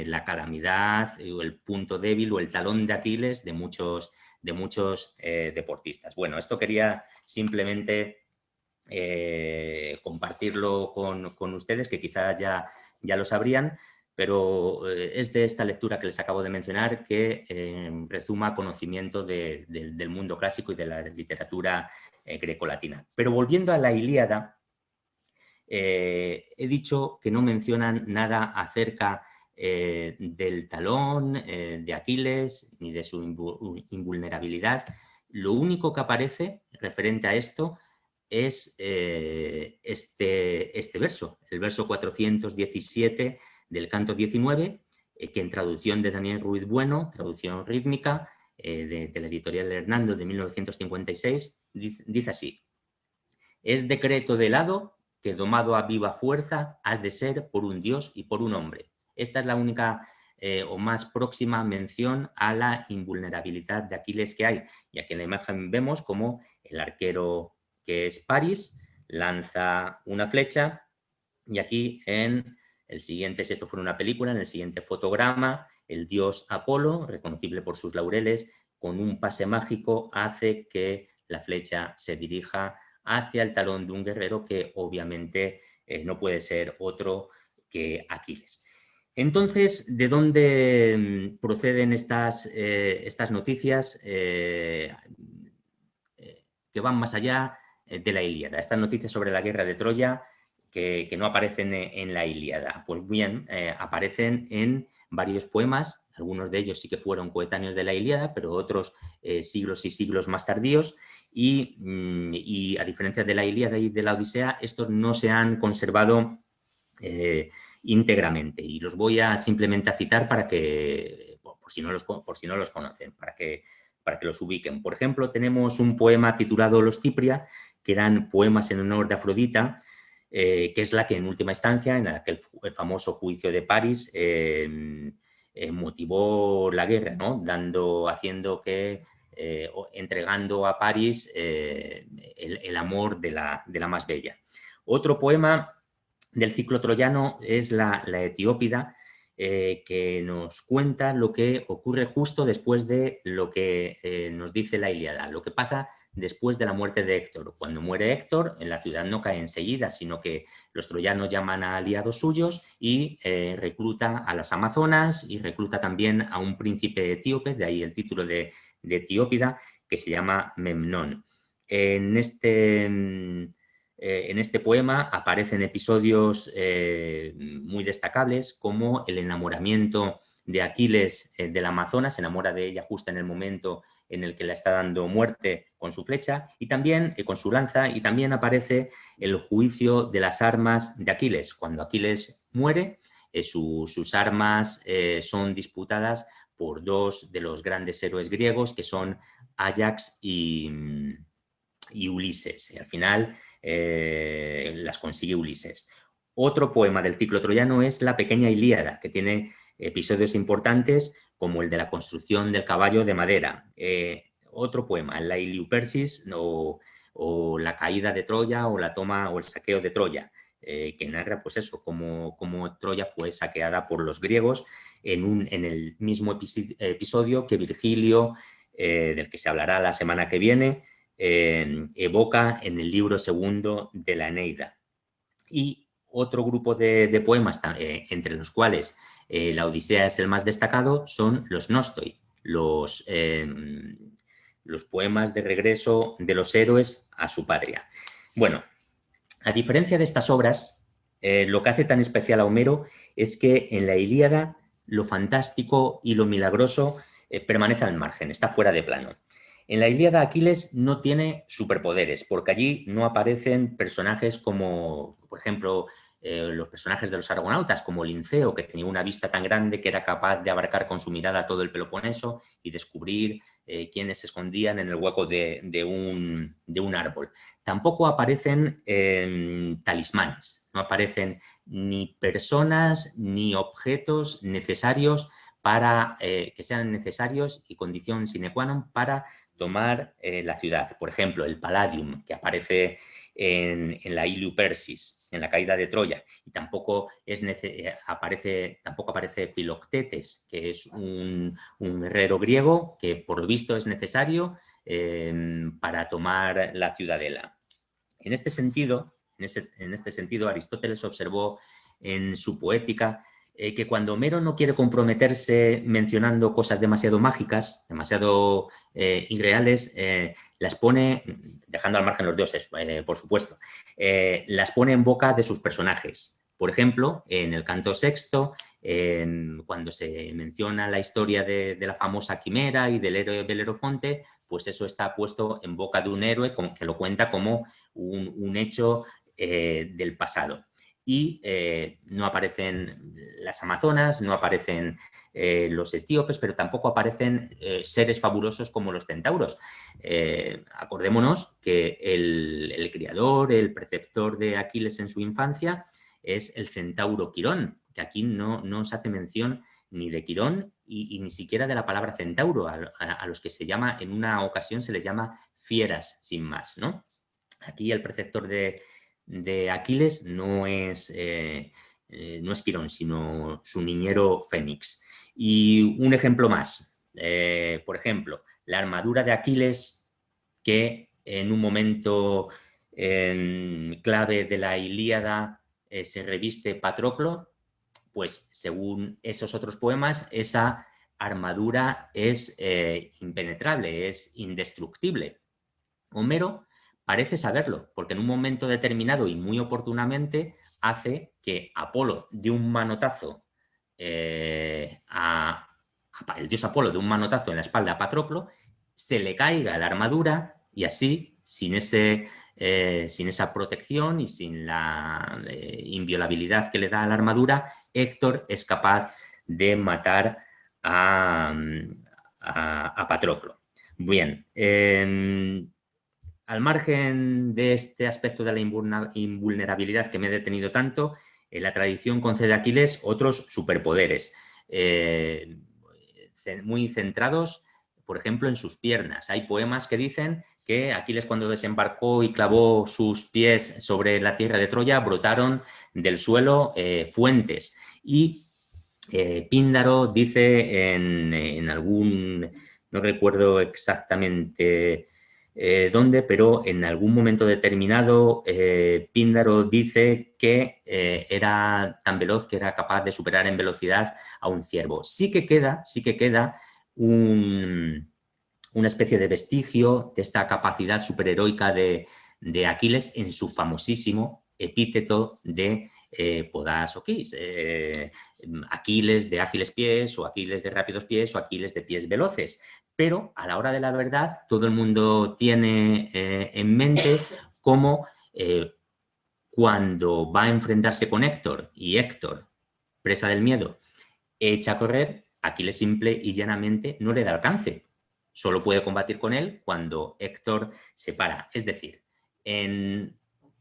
la calamidad, o el punto débil o el talón de Aquiles de muchos deportistas. Bueno, esto quería simplemente compartirlo con ustedes, que quizás ya lo sabrían, pero es de esta lectura que les acabo de mencionar que rezuma conocimiento del mundo clásico y de la literatura grecolatina. Pero volviendo a la Ilíada, he dicho que no mencionan nada acerca del talón de Aquiles ni de su invulnerabilidad. Lo único que aparece referente a esto es este verso, el verso 417 del canto 19, que en traducción de Daniel Ruiz Bueno, traducción rítmica de la editorial Hernando de 1956, dice así: es decreto del hado que domado a viva fuerza has de ser por un dios y por un hombre. Esta es la única o más próxima mención a la invulnerabilidad de Aquiles que hay. Y aquí en la imagen vemos como el arquero, que es París, lanza una flecha, y aquí en el siguiente, si esto fuera una película, en el siguiente fotograma, el dios Apolo, reconocible por sus laureles, con un pase mágico hace que la flecha se dirija hacia el talón de un guerrero que obviamente no puede ser otro que Aquiles. Entonces, ¿de dónde proceden estas noticias que van más allá de la Ilíada? Estas noticias sobre la guerra de Troya que no aparecen en la Ilíada. Pues bien, aparecen en varios poemas, algunos de ellos sí que fueron coetáneos de la Ilíada, pero otros siglos y siglos más tardíos, y a diferencia de la Ilíada y de la Odisea, estos no se han conservado íntegramente, y los voy a simplemente a citar para que, por si no los conocen, para que los ubiquen. Por ejemplo, tenemos un poema titulado Los Cipria, que eran poemas en honor de Afrodita, que es la que en última instancia, en aquel el famoso juicio de París, motivó la guerra, ¿no? Entregando a París el amor de la más bella. Otro poema del ciclo troyano es la Etiópida, que nos cuenta lo que ocurre justo después de lo que nos dice la Ilíada, lo que pasa después de la muerte de Héctor. Cuando muere Héctor, en la ciudad no cae enseguida, sino que los troyanos llaman a aliados suyos y recluta a las amazonas y recluta también a un príncipe etíope, de ahí el título de Etiópida, que se llama Memnón. En este poema aparecen episodios muy destacables, como el enamoramiento de Aquiles del Amazonas, se enamora de ella justo en el momento en el que le está dando muerte con su flecha, y también con su lanza, y también aparece el juicio de las armas de Aquiles. Cuando Aquiles muere, sus armas son disputadas por dos de los grandes héroes griegos, que son Áyax y Ulises. Y al final las consigue Ulises. Otro poema del ciclo troyano es la pequeña Ilíada, que tiene episodios importantes como el de la construcción del caballo de madera. Otro poema, la Iliupersis o la caída de Troya o la toma o el saqueo de Troya, que narra pues eso, cómo Troya fue saqueada por los griegos en el mismo episodio que Virgilio, del que se hablará la semana que viene, evoca en el libro segundo de la Eneida. Y otro grupo de poemas, entre los cuales la Odisea es el más destacado, son los Nostoi, los poemas de regreso de los héroes a su patria. Bueno, a diferencia de estas obras, lo que hace tan especial a Homero es que en la Ilíada lo fantástico y lo milagroso permanece al margen, está fuera de plano. En la Ilíada Aquiles no tiene superpoderes, porque allí no aparecen personajes como, por ejemplo, los personajes de los argonautas, como Linceo, que tenía una vista tan grande que era capaz de abarcar con su mirada todo el Peloponeso y descubrir quiénes se escondían en el hueco de un árbol. Tampoco aparecen talismanes, no aparecen ni personas ni objetos necesarios para que sean necesarios y condición sine qua non para tomar la ciudad. Por ejemplo, el Palladium, que aparece en la Iliupersis, en la caída de Troya, y tampoco aparece Filoctetes, que es un guerrero griego que por lo visto es necesario para tomar la ciudadela. En este sentido, Aristóteles observó en su Poética que cuando Homero no quiere comprometerse mencionando cosas demasiado mágicas, demasiado irreales, las pone, dejando al margen los dioses, por supuesto, las pone en boca de sus personajes. Por ejemplo, en el canto sexto, cuando se menciona la historia de la famosa quimera y del héroe Belerofonte, pues eso está puesto en boca de un héroe que lo cuenta como un hecho del pasado. Y no aparecen las amazonas, no aparecen los etíopes, pero tampoco aparecen seres fabulosos como los centauros. Acordémonos que el criador, el preceptor de Aquiles en su infancia es el centauro Quirón, que aquí no se hace mención ni de Quirón y ni siquiera de la palabra centauro, a los que se llama, en una ocasión se les llama fieras, sin más, ¿no? Aquí el preceptor de Aquiles no es Quirón, sino su niñero Fénix. Y un ejemplo más, por ejemplo, la armadura de Aquiles, que en un momento clave de la Ilíada se reviste Patroclo, pues según esos otros poemas, esa armadura es impenetrable, es indestructible. Homero parece saberlo, porque en un momento determinado y muy oportunamente hace que Apolo de un manotazo el dios Apolo de un manotazo en la espalda a Patroclo, se le caiga la armadura y así, sin esa protección y sin la inviolabilidad que le da a la armadura, Héctor es capaz de matar a Patroclo. Bien, al margen de este aspecto de la invulnerabilidad que me he detenido tanto, la tradición concede a Aquiles otros superpoderes, muy centrados, por ejemplo, en sus piernas. Hay poemas que dicen que Aquiles, cuando desembarcó y clavó sus pies sobre la tierra de Troya, brotaron del suelo fuentes. Y Píndaro dice en algún, no recuerdo exactamente dónde, pero en algún momento determinado Píndaro dice que era tan veloz que era capaz de superar en velocidad a un ciervo. Sí que queda una especie de vestigio de esta capacidad superheroica de Aquiles en su famosísimo epíteto de Podas Oquis, Aquiles de ágiles pies o Aquiles de rápidos pies o Aquiles de pies veloces. Pero a la hora de la verdad todo el mundo tiene en mente cómo cuando va a enfrentarse con Héctor y Héctor, presa del miedo, echa a correr, Aquiles simple y llanamente no le da alcance. Solo puede combatir con él cuando Héctor se para. Es decir, en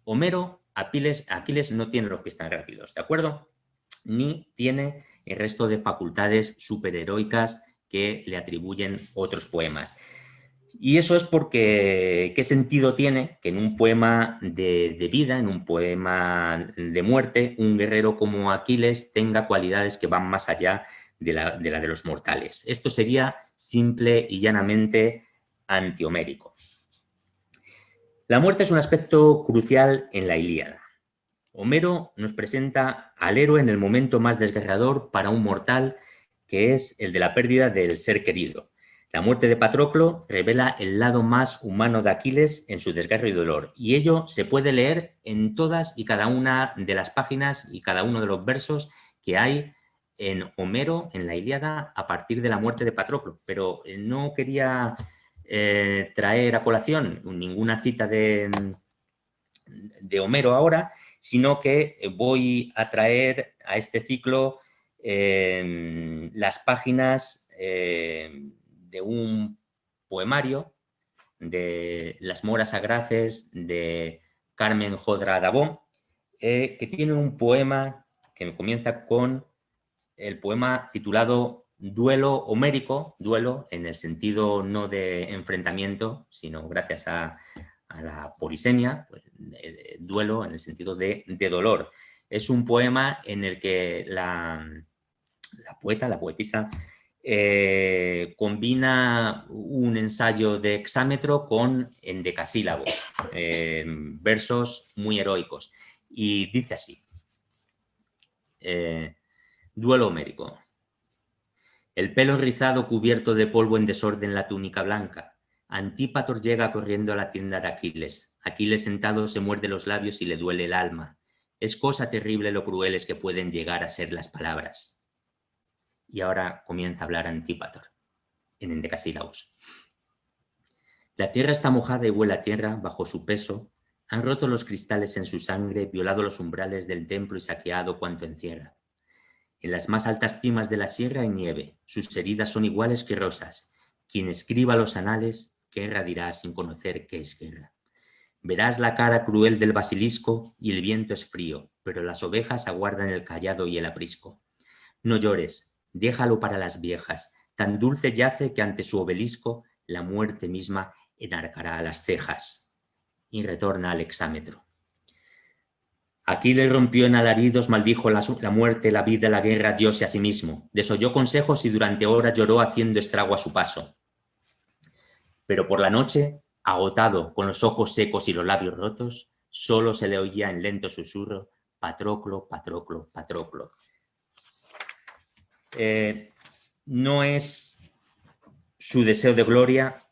Homero Aquiles no tiene los pies tan rápidos, ¿de acuerdo? Ni tiene el resto de facultades superheroicas que le atribuyen otros poemas. Y eso es porque, ¿qué sentido tiene que en un poema de vida, en un poema de muerte, un guerrero como Aquiles tenga cualidades que van más allá de la de los mortales? Esto sería simple y llanamente antihomérico. La muerte es un aspecto crucial en la Ilíada. Homero nos presenta al héroe en el momento más desgarrador para un mortal, que es el de la pérdida del ser querido. La muerte de Patroclo revela el lado más humano de Aquiles en su desgarro y dolor, y ello se puede leer en todas y cada una de las páginas y cada uno de los versos que hay en Homero, en la Ilíada, a partir de la muerte de Patroclo. Pero no quería traer a colación ninguna cita de Homero ahora, sino que voy a traer a este ciclo las páginas de un poemario de Las moras agraces de Carmen Jodra Dabó, que tiene un poema que comienza con el poema titulado Duelo homérico, duelo en el sentido no de enfrentamiento, sino gracias a la polisemia, pues, duelo en el sentido de dolor. Es un poema en el que la poetisa, combina un ensayo de hexámetro con endecasílabo, versos muy heroicos. Y dice así, duelo homérico. El pelo rizado cubierto de polvo en desorden la túnica blanca. Antípator llega corriendo a la tienda de Aquiles. Aquiles sentado se muerde los labios y le duele el alma. Es cosa terrible lo crueles que pueden llegar a ser las palabras. Y ahora comienza a hablar Antípator, en endecasílabos. La tierra está mojada y huele a tierra bajo su peso. Han roto los cristales en su sangre, violado los umbrales del templo y saqueado cuanto encierra. En las más altas cimas de la sierra hay nieve. Sus heridas son iguales que rosas. Quien escriba los anales, guerra dirá sin conocer qué es guerra. Verás la cara cruel del basilisco y el viento es frío, pero las ovejas aguardan el cayado y el aprisco. No llores, déjalo para las viejas. Tan dulce yace que ante su obelisco la muerte misma enarcará las cejas. Y retorna al hexámetro. Aquiles rompió en alaridos, maldijo la muerte, la vida, la guerra, diose a sí mismo. Desoyó consejos y durante horas lloró haciendo estrago a su paso. Pero por la noche, agotado, con los ojos secos y los labios rotos, solo se le oía en lento susurro, Patroclo, Patroclo, Patroclo. No es su deseo de gloria,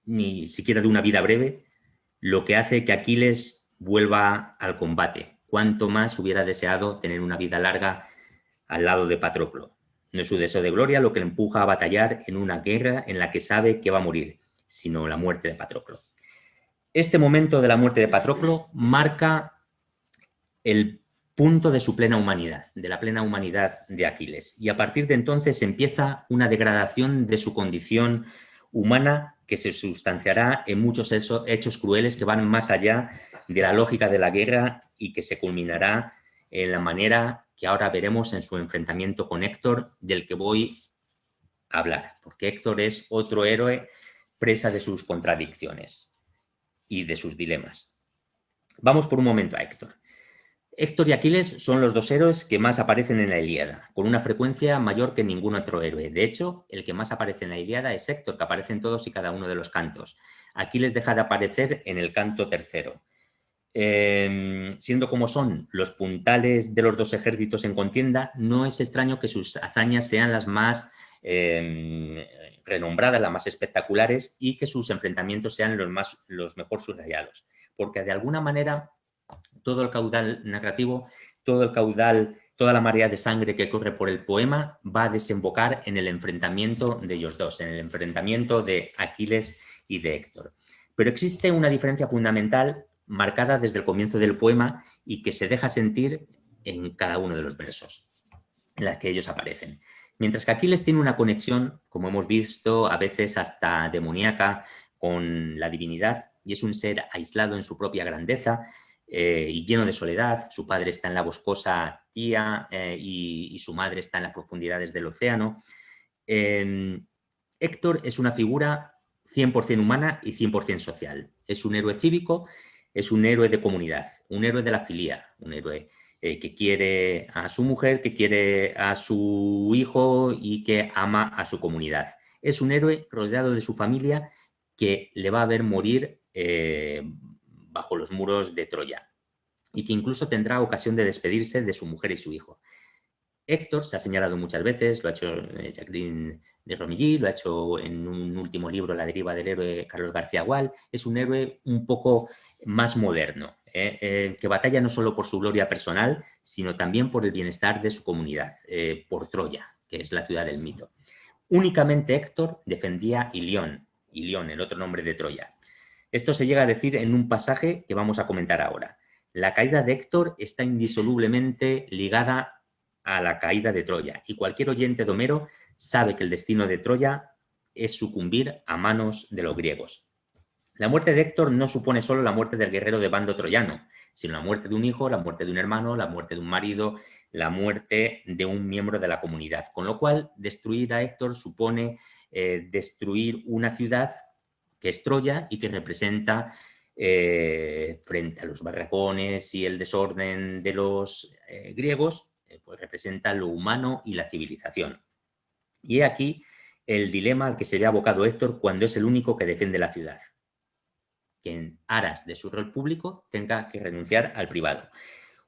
ni siquiera de una vida breve, lo que hace que Aquiles vuelva al combate. Cuánto más hubiera deseado tener una vida larga al lado de Patroclo. No es su deseo de gloria lo que le empuja a batallar en una guerra en la que sabe que va a morir, sino la muerte de Patroclo. Este momento de la muerte de Patroclo marca el punto de su plena humanidad, de la plena humanidad de Aquiles. Y a partir de entonces empieza una degradación de su condición humana que se sustanciará en muchos hechos crueles que van más allá de la lógica de la guerra y que se culminará en la manera que ahora veremos en su enfrentamiento con Héctor, del que voy a hablar, porque Héctor es otro héroe presa de sus contradicciones y de sus dilemas. Vamos por un momento a Héctor. Héctor y Aquiles son los dos héroes que más aparecen en la Ilíada, con una frecuencia mayor que ningún otro héroe. De hecho, el que más aparece en la Ilíada es Héctor, que aparece en todos y cada uno de los cantos. Aquiles deja de aparecer en el canto tercero. Siendo como son los puntales de los dos ejércitos en contienda, no es extraño que sus hazañas sean las más renombradas, las más espectaculares, y que sus enfrentamientos sean los mejor subrayados. Porque de alguna manera todo el caudal narrativo, toda la marea de sangre que corre por el poema va a desembocar en el enfrentamiento de ellos dos, en el enfrentamiento de Aquiles y de Héctor. Pero existe una diferencia fundamental marcada desde el comienzo del poema y que se deja sentir en cada uno de los versos en las que ellos aparecen. Mientras que Aquiles tiene una conexión, como hemos visto, a veces hasta demoníaca, con la divinidad, y es un ser aislado en su propia grandeza, y lleno de soledad. Su padre está en la boscosa Tía y su madre está en las profundidades del océano. Héctor es una figura 100% humana y 100% social. Es un héroe cívico, es un héroe de comunidad, un héroe de la filía, un héroe que quiere a su mujer, que quiere a su hijo y que ama a su comunidad. Es un héroe rodeado de su familia que le va a ver morir bajo los muros de Troya y que incluso tendrá ocasión de despedirse de su mujer y su hijo. Héctor se ha señalado muchas veces, lo ha hecho Jacqueline de Romilly, lo ha hecho en un último libro, La deriva del héroe, Carlos García Gual. Es un héroe un poco más moderno, que batalla no solo por su gloria personal, sino también por el bienestar de su comunidad, por Troya, que es la ciudad del mito. Únicamente Héctor defendía Ilión, el otro nombre de Troya. Esto se llega a decir en un pasaje que vamos a comentar ahora. La caída de Héctor está indisolublemente ligada a la caída de Troya, y cualquier oyente de Homero sabe que el destino de Troya es sucumbir a manos de los griegos. La muerte de Héctor no supone solo la muerte del guerrero de bando troyano, sino la muerte de un hijo, la muerte de un hermano, la muerte de un marido, la muerte de un miembro de la comunidad. Con lo cual, destruir a Héctor supone destruir una ciudad que es Troya y que representa, frente a los barracones y el desorden de los griegos, pues representa lo humano y la civilización. Y he aquí el dilema al que se ve abocado Héctor cuando es el único que defiende la ciudad, que en aras de su rol público tenga que renunciar al privado.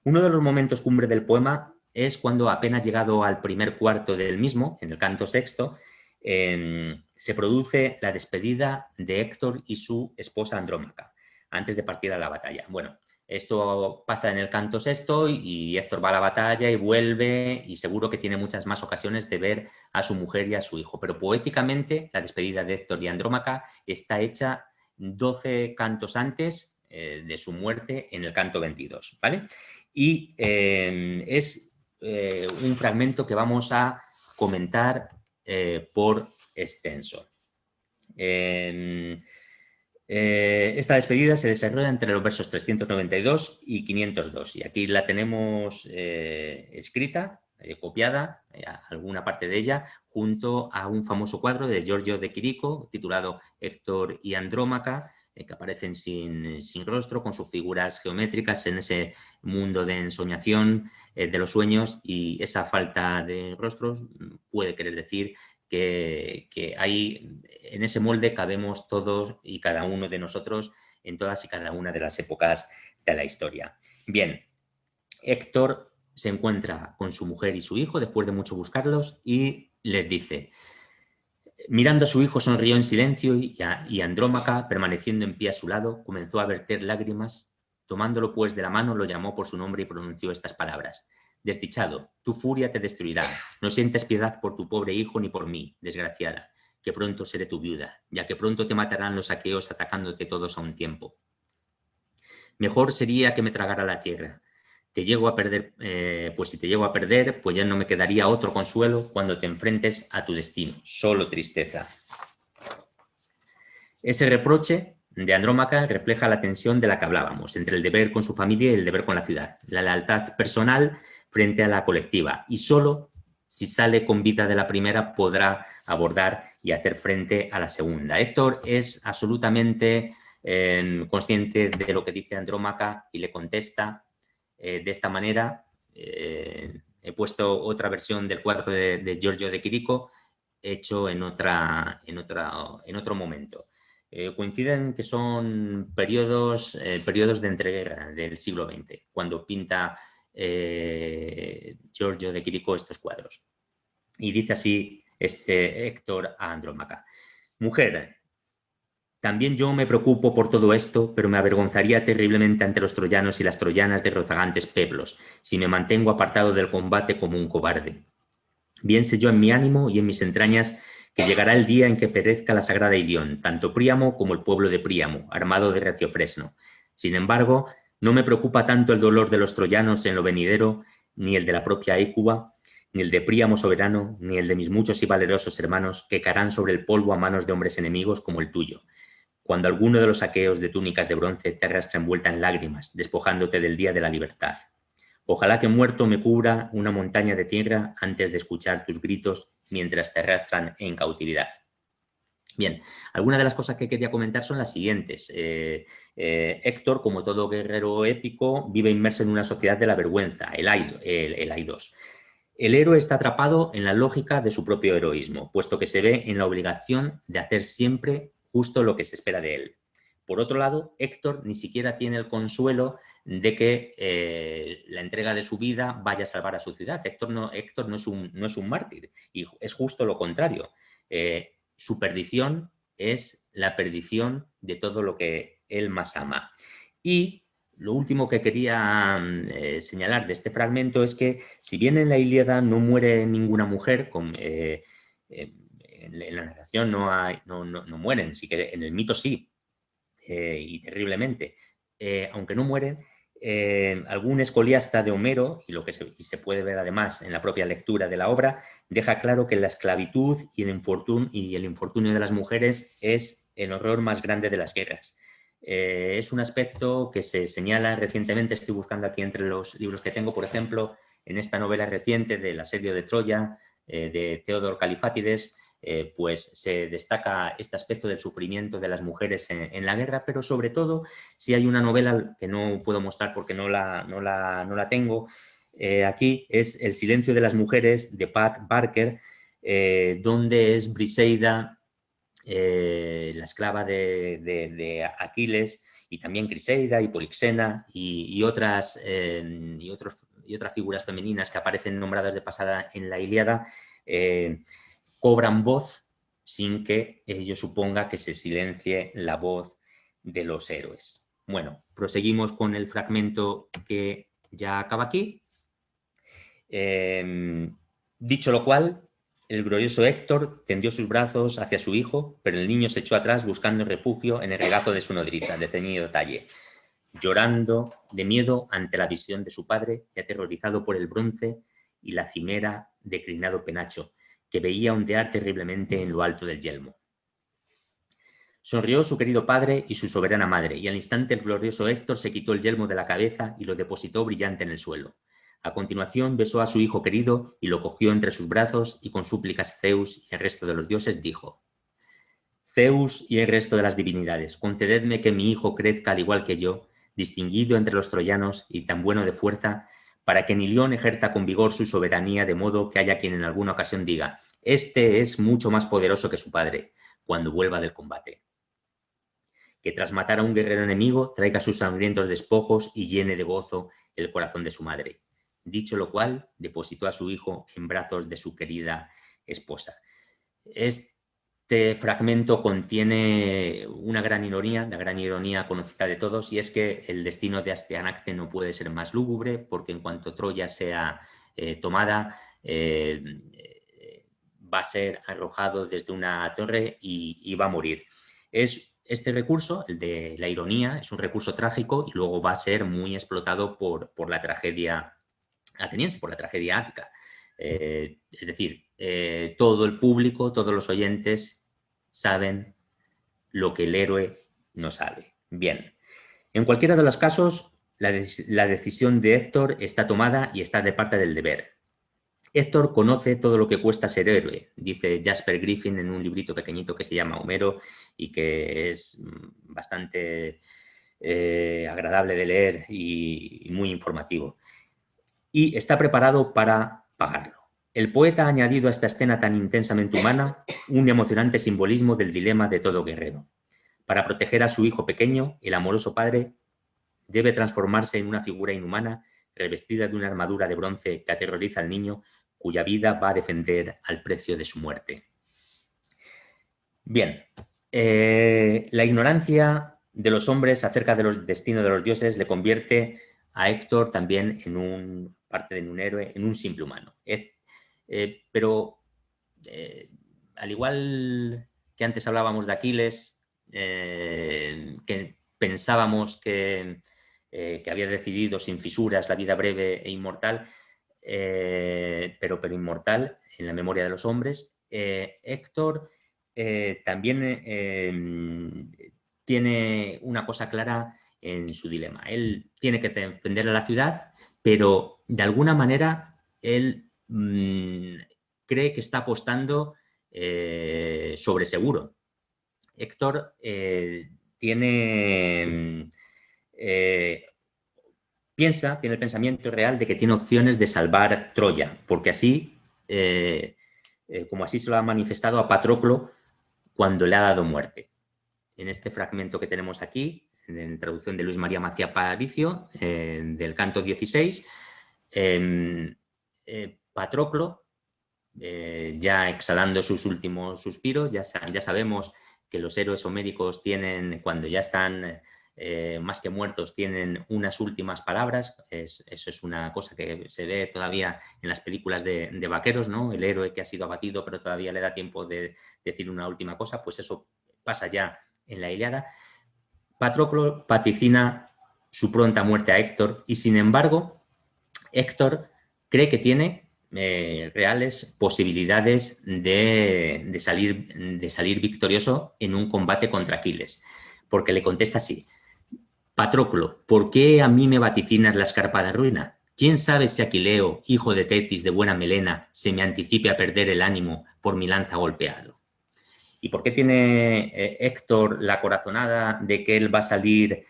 Uno de los momentos cumbre del poema es cuando, apenas llegado al primer cuarto del mismo, en el canto sexto, se produce la despedida de Héctor y su esposa Andrómaca, antes de partir a la batalla. Bueno, esto pasa en el canto sexto y Héctor va a la batalla y vuelve, y seguro que tiene muchas más ocasiones de ver a su mujer y a su hijo. Pero poéticamente la despedida de Héctor y Andrómaca está hecha 12 cantos antes de su muerte, en el canto 22, ¿vale? Y es un fragmento que vamos a comentar por extenso. Esta despedida se desarrolla entre los versos 392 y 502, y aquí la tenemos escrita, copiada, alguna parte de ella, junto a un famoso cuadro de Giorgio de Chirico titulado Héctor y Andrómaca, que aparecen sin rostro, con sus figuras geométricas en ese mundo de ensoñación de los sueños, y esa falta de rostros puede querer decir que ahí, en ese molde, cabemos todos y cada uno de nosotros en todas y cada una de las épocas de la historia. Bien, Héctor se encuentra con su mujer y su hijo después de mucho buscarlos y les dice: mirando a su hijo, sonrió en silencio y Andrómaca, permaneciendo en pie a su lado, comenzó a verter lágrimas. Tomándolo pues de la mano, lo llamó por su nombre y pronunció estas palabras: desdichado, tu furia te destruirá. No sientes piedad por tu pobre hijo ni por mí, desgraciada, que pronto seré tu viuda, ya que pronto te matarán los aqueos atacándote todos a un tiempo. Mejor sería que me tragara la tierra. Te llego a perder, pues si te llego a perder, pues ya no me quedaría otro consuelo cuando te enfrentes a tu destino, solo tristeza. Ese reproche de Andrómaca refleja la tensión de la que hablábamos, entre el deber con su familia y el deber con la ciudad, la lealtad personal frente a la colectiva, y solo si sale con vida de la primera podrá abordar y hacer frente a la segunda. Héctor es absolutamente consciente de lo que dice Andrómaca y le contesta de esta manera. He puesto otra versión del cuadro de Giorgio de Chirico, hecho en otro momento. Coinciden que son periodos de entreguerra del siglo XX, cuando pinta Giorgio de Chirico estos cuadros. Y dice así Héctor a Andrómaca: mujer, también yo me preocupo por todo esto, pero me avergonzaría terriblemente ante los troyanos y las troyanas de rozagantes peplos, si me mantengo apartado del combate como un cobarde. Bien sé yo en mi ánimo y en mis entrañas que llegará el día en que perezca la sagrada Ilión, tanto Príamo como el pueblo de Príamo, armado de recio fresno. Sin embargo, no me preocupa tanto el dolor de los troyanos en lo venidero, ni el de la propia Hécuba, ni el de Príamo soberano, ni el de mis muchos y valerosos hermanos que caerán sobre el polvo a manos de hombres enemigos como el tuyo. cuando alguno de los saqueos de túnicas de bronce te arrastra envuelta en lágrimas, despojándote del día de la libertad. Ojalá que muerto me cubra una montaña de tierra antes de escuchar tus gritos mientras te arrastran en cautividad. Bien, algunas de las cosas que quería comentar son las siguientes. Héctor, como todo guerrero épico, vive inmerso en una sociedad de la vergüenza, el Aidos. El héroe está atrapado en la lógica de su propio heroísmo, puesto que se ve en la obligación de hacer siempre justo lo que se espera de él. Por otro lado, Héctor ni siquiera tiene el consuelo de que la entrega de su vida vaya a salvar a su ciudad. Héctor no es un mártir, y es justo lo contrario. Su perdición es la perdición de todo lo que él más ama. Y lo último que quería señalar de este fragmento es que, si bien en la Ilíada no muere ninguna mujer, en la narración no mueren, sí que en el mito sí, y terriblemente, aunque no mueren, algún escoliasta de Homero, y lo que se puede ver además en la propia lectura de la obra, deja claro que la esclavitud y el infortunio de las mujeres es el horror más grande de las guerras. Es un aspecto que se señala recientemente, estoy buscando aquí entre los libros que tengo, por ejemplo, en esta novela reciente del asedio de Troya, de Theodor Kalifátides, pues se destaca este aspecto del sufrimiento de las mujeres en la guerra, pero sobre todo, si hay una novela que no puedo mostrar porque no la tengo, aquí es El silencio de las mujeres, de Pat Barker, donde es Briseida, la esclava de Aquiles, y también Criseida y Polixena y otras figuras femeninas que aparecen nombradas de pasada en la Ilíada, cobran voz sin que ello suponga que se silencie la voz de los héroes. Bueno, proseguimos con el fragmento que ya acaba aquí. Dicho lo cual, el glorioso Héctor tendió sus brazos hacia su hijo, pero el niño se echó atrás buscando refugio en el regazo de su nodriza, de ceñido talle, llorando de miedo ante la visión de su padre y aterrorizado por el bronce y la cimera de crinado penacho, que veía ondear terriblemente en lo alto del yelmo. Sonrió su querido padre y su soberana madre, y al instante el glorioso Héctor se quitó el yelmo de la cabeza y lo depositó brillante en el suelo. A continuación besó a su hijo querido y lo cogió entre sus brazos, y con súplicas Zeus y el resto de los dioses dijo: Zeus y el resto de las divinidades, concededme que mi hijo crezca al igual que yo, distinguido entre los troyanos y tan bueno de fuerza, para que en Ilión ejerza con vigor su soberanía, de modo que haya quien en alguna ocasión diga: este es mucho más poderoso que su padre, cuando vuelva del combate. Que tras matar a un guerrero enemigo traiga sus sangrientos despojos y llene de gozo el corazón de su madre. Dicho lo cual, depositó a su hijo en brazos de su querida esposa. Este fragmento contiene una gran ironía, la gran ironía conocida de todos, y es que el destino de Astianacte no puede ser más lúgubre, porque en cuanto Troya sea tomada, va a ser arrojado desde una torre y va a morir. Este recurso, el de la ironía, es un recurso trágico y luego va a ser muy explotado por la tragedia ateniense, por la tragedia ática. Es decir, todo el público, todos los oyentes saben lo que el héroe no sabe. Bien, en cualquiera de los casos, la decisión de Héctor está tomada y está de parte del deber. Héctor conoce todo lo que cuesta ser héroe, dice Jasper Griffin en un librito pequeñito que se llama Homero y que es bastante agradable de leer y muy informativo. Y está preparado para pagarlo. El poeta ha añadido a esta escena tan intensamente humana un emocionante simbolismo del dilema de todo guerrero. Para proteger a su hijo pequeño, el amoroso padre debe transformarse en una figura inhumana revestida de una armadura de bronce que aterroriza al niño, cuya vida va a defender al precio de su muerte. Bien, la ignorancia de los hombres acerca de los destinos de los dioses le convierte a Héctor también en un héroe, en un simple humano. Pero al igual que antes hablábamos de Aquiles, que pensábamos que había decidido sin fisuras la vida breve e inmortal, pero inmortal en la memoria de los hombres, Héctor también tiene una cosa clara en su dilema. Él tiene que defender a la ciudad, pero de alguna manera él cree que está apostando sobre seguro. Héctor tiene el pensamiento real de que tiene opciones de salvar Troya, porque así, como así se lo ha manifestado a Patroclo cuando le ha dado muerte. En este fragmento que tenemos aquí, en traducción de Luis María Macía Paricio, del canto 16, Patroclo, ya exhalando sus últimos suspiros, ya sabemos que los héroes homéricos tienen, cuando ya están más que muertos, tienen unas últimas palabras. Eso es una cosa que se ve todavía en las películas de vaqueros, ¿no? El héroe que ha sido abatido pero todavía le da tiempo de decir una última cosa, pues eso pasa ya en la Ilíada. Patroclo vaticina su pronta muerte a Héctor y, sin embargo, Héctor cree que tiene reales posibilidades de salir victorioso en un combate contra Aquiles, porque le contesta así: Patroclo, ¿por qué a mí me vaticinas la escarpada ruina? ¿Quién sabe si Aquileo, hijo de Tetis de buena melena, se me anticipe a perder el ánimo por mi lanza golpeado? ¿Y por qué tiene Héctor la corazonada de que él va a salir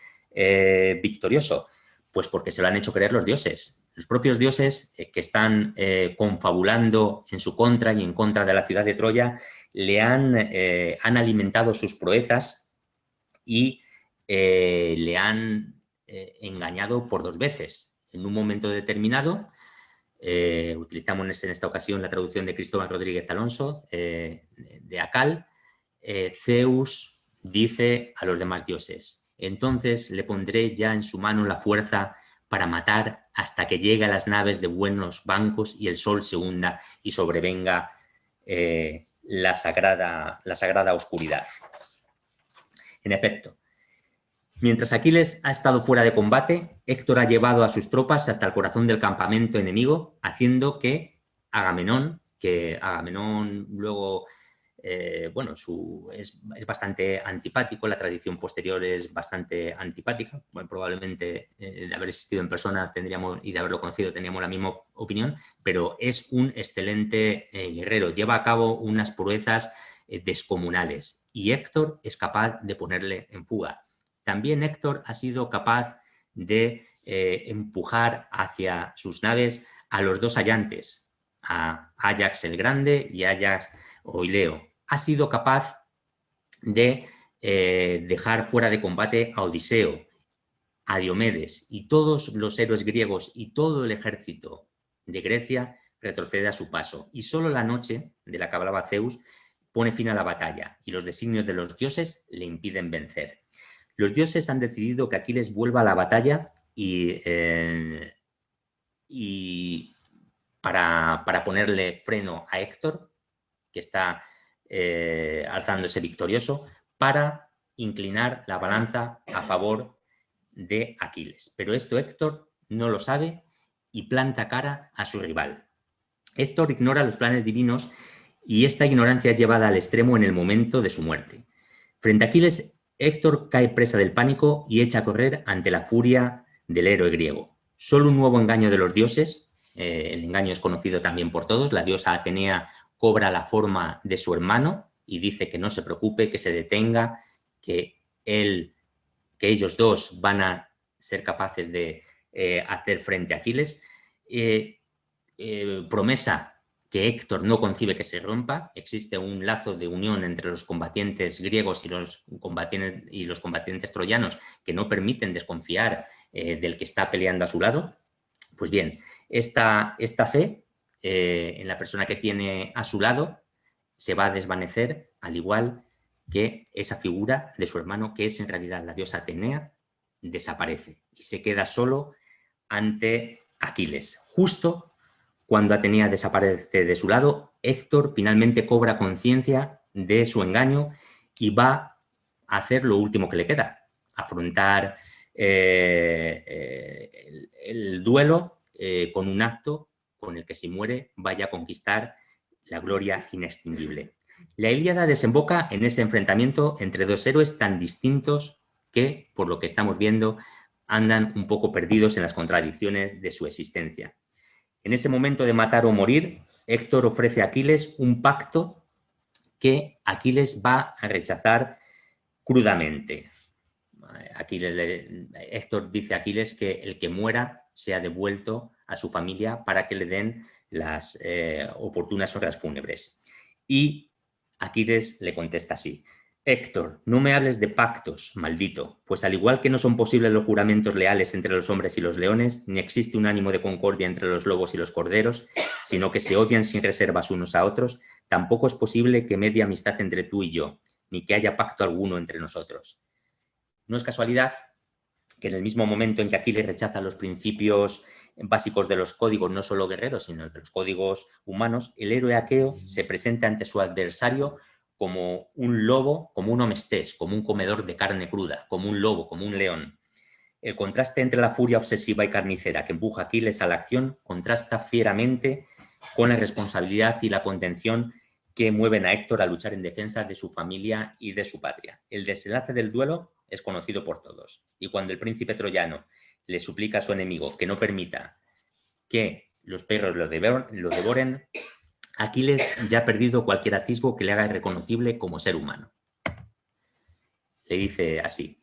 victorioso? Pues porque se lo han hecho creer los dioses. Los propios dioses que están confabulando en su contra y en contra de la ciudad de Troya le han alimentado sus proezas y le han engañado por 2 veces. En un momento determinado, utilizamos en esta ocasión la traducción de Cristóbal Rodríguez Alonso, de Acal. Zeus dice a los demás dioses: entonces le pondré ya en su mano la fuerza para matar hasta que llegue a las naves de buenos bancos y el sol se hunda y sobrevenga la sagrada oscuridad. En efecto, mientras Aquiles ha estado fuera de combate, Héctor ha llevado a sus tropas hasta el corazón del campamento enemigo, haciendo que Agamenón luego, es bastante antipático, la tradición posterior es bastante antipática. Bueno, probablemente de haber existido en persona y de haberlo conocido teníamos la misma opinión, pero es un excelente guerrero, lleva a cabo unas proezas descomunales y Héctor es capaz de ponerle en fuga. También Héctor ha sido capaz de empujar hacia sus naves a los 2 ayantes, a Áyax el Grande y Áyax Oileo. Ha sido capaz de dejar fuera de combate a Odiseo, a Diomedes, y todos los héroes griegos y todo el ejército de Grecia retrocede a su paso. Y solo la noche de la que hablaba Zeus pone fin a la batalla y los designios de los dioses le impiden vencer. Los dioses han decidido que Aquiles vuelva a la batalla y para ponerle freno a Héctor, que está alzándose victorioso, para inclinar la balanza a favor de Aquiles. Pero esto Héctor no lo sabe y planta cara a su rival. Héctor ignora los planes divinos y esta ignorancia es llevada al extremo en el momento de su muerte. Frente a Aquiles, Héctor cae presa del pánico y echa a correr ante la furia del héroe griego. Solo un nuevo engaño de los dioses, el engaño es conocido también por todos, la diosa Atenea cobra la forma de su hermano y dice que no se preocupe, que se detenga, que ellos dos van a ser capaces de hacer frente a Aquiles. Promesa que Héctor no concibe que se rompa. Existe un lazo de unión entre los combatientes griegos y los combatientes troyanos que no permiten desconfiar del que está peleando a su lado. Pues bien, esta fe en la persona que tiene a su lado se va a desvanecer, al igual que esa figura de su hermano, que es en realidad la diosa Atenea, desaparece y se queda solo ante Aquiles. Justo cuando Atenea desaparece de su lado, Héctor finalmente cobra conciencia de su engaño y va a hacer lo último que le queda: afrontar el duelo con un acto con el que, si muere, vaya a conquistar la gloria inextinguible. La Ilíada desemboca en ese enfrentamiento entre dos héroes tan distintos que, por lo que estamos viendo, andan un poco perdidos en las contradicciones de su existencia. En ese momento de matar o morir, Héctor ofrece a Aquiles un pacto que Aquiles va a rechazar crudamente. Héctor dice a Aquiles que el que muera sea devuelto a su familia para que le den las oportunas horas fúnebres. Y Aquiles le contesta así: Héctor, no me hables de pactos, maldito, pues al igual que no son posibles los juramentos leales entre los hombres y los leones, ni existe un ánimo de concordia entre los lobos y los corderos, sino que se odian sin reservas unos a otros, tampoco es posible que medie amistad entre tú y yo, ni que haya pacto alguno entre nosotros. No es casualidad que en el mismo momento en que Aquiles rechaza los principios básicos de los códigos, no solo guerreros, sino de los códigos humanos, el héroe aqueo se presenta ante su adversario como un lobo, como un homestés, como un comedor de carne cruda, como un lobo, como un león. El contraste entre la furia obsesiva y carnicera que empuja a Aquiles a la acción contrasta fieramente con la responsabilidad y la contención que mueven a Héctor a luchar en defensa de su familia y de su patria. El desenlace del duelo es conocido por todos, y cuando el príncipe troyano le suplica a su enemigo que no permita que los perros lo devoren, Aquiles ya ha perdido cualquier atisbo que le haga irreconocible como ser humano. Le dice así.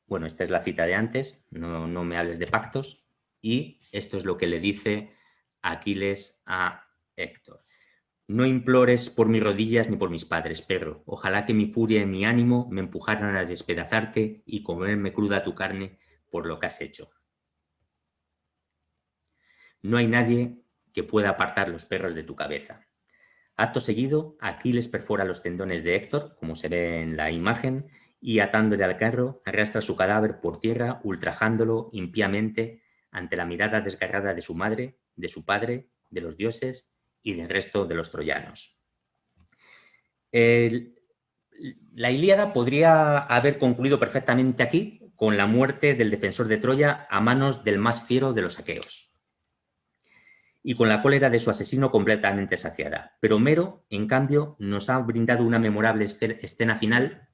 Bueno, esta es la cita de antes, no me hables de pactos, y esto es lo que le dice Aquiles a Héctor. No implores por mis rodillas ni por mis padres, perro. Ojalá que mi furia y mi ánimo me empujaran a despedazarte y comerme cruda tu carne por lo que has hecho. No hay nadie que pueda apartar los perros de tu cabeza. Acto seguido, Aquiles perfora los tendones de Héctor, como se ve en la imagen, y atándole al carro, arrastra su cadáver por tierra, ultrajándolo impíamente ante la mirada desgarrada de su madre, de su padre, de los dioses y del resto de los troyanos. La Ilíada podría haber concluido perfectamente aquí, con la muerte del defensor de Troya a manos del más fiero de los aqueos, y con la cólera de su asesino completamente saciada. Pero Homero, en cambio, nos ha brindado una memorable escena final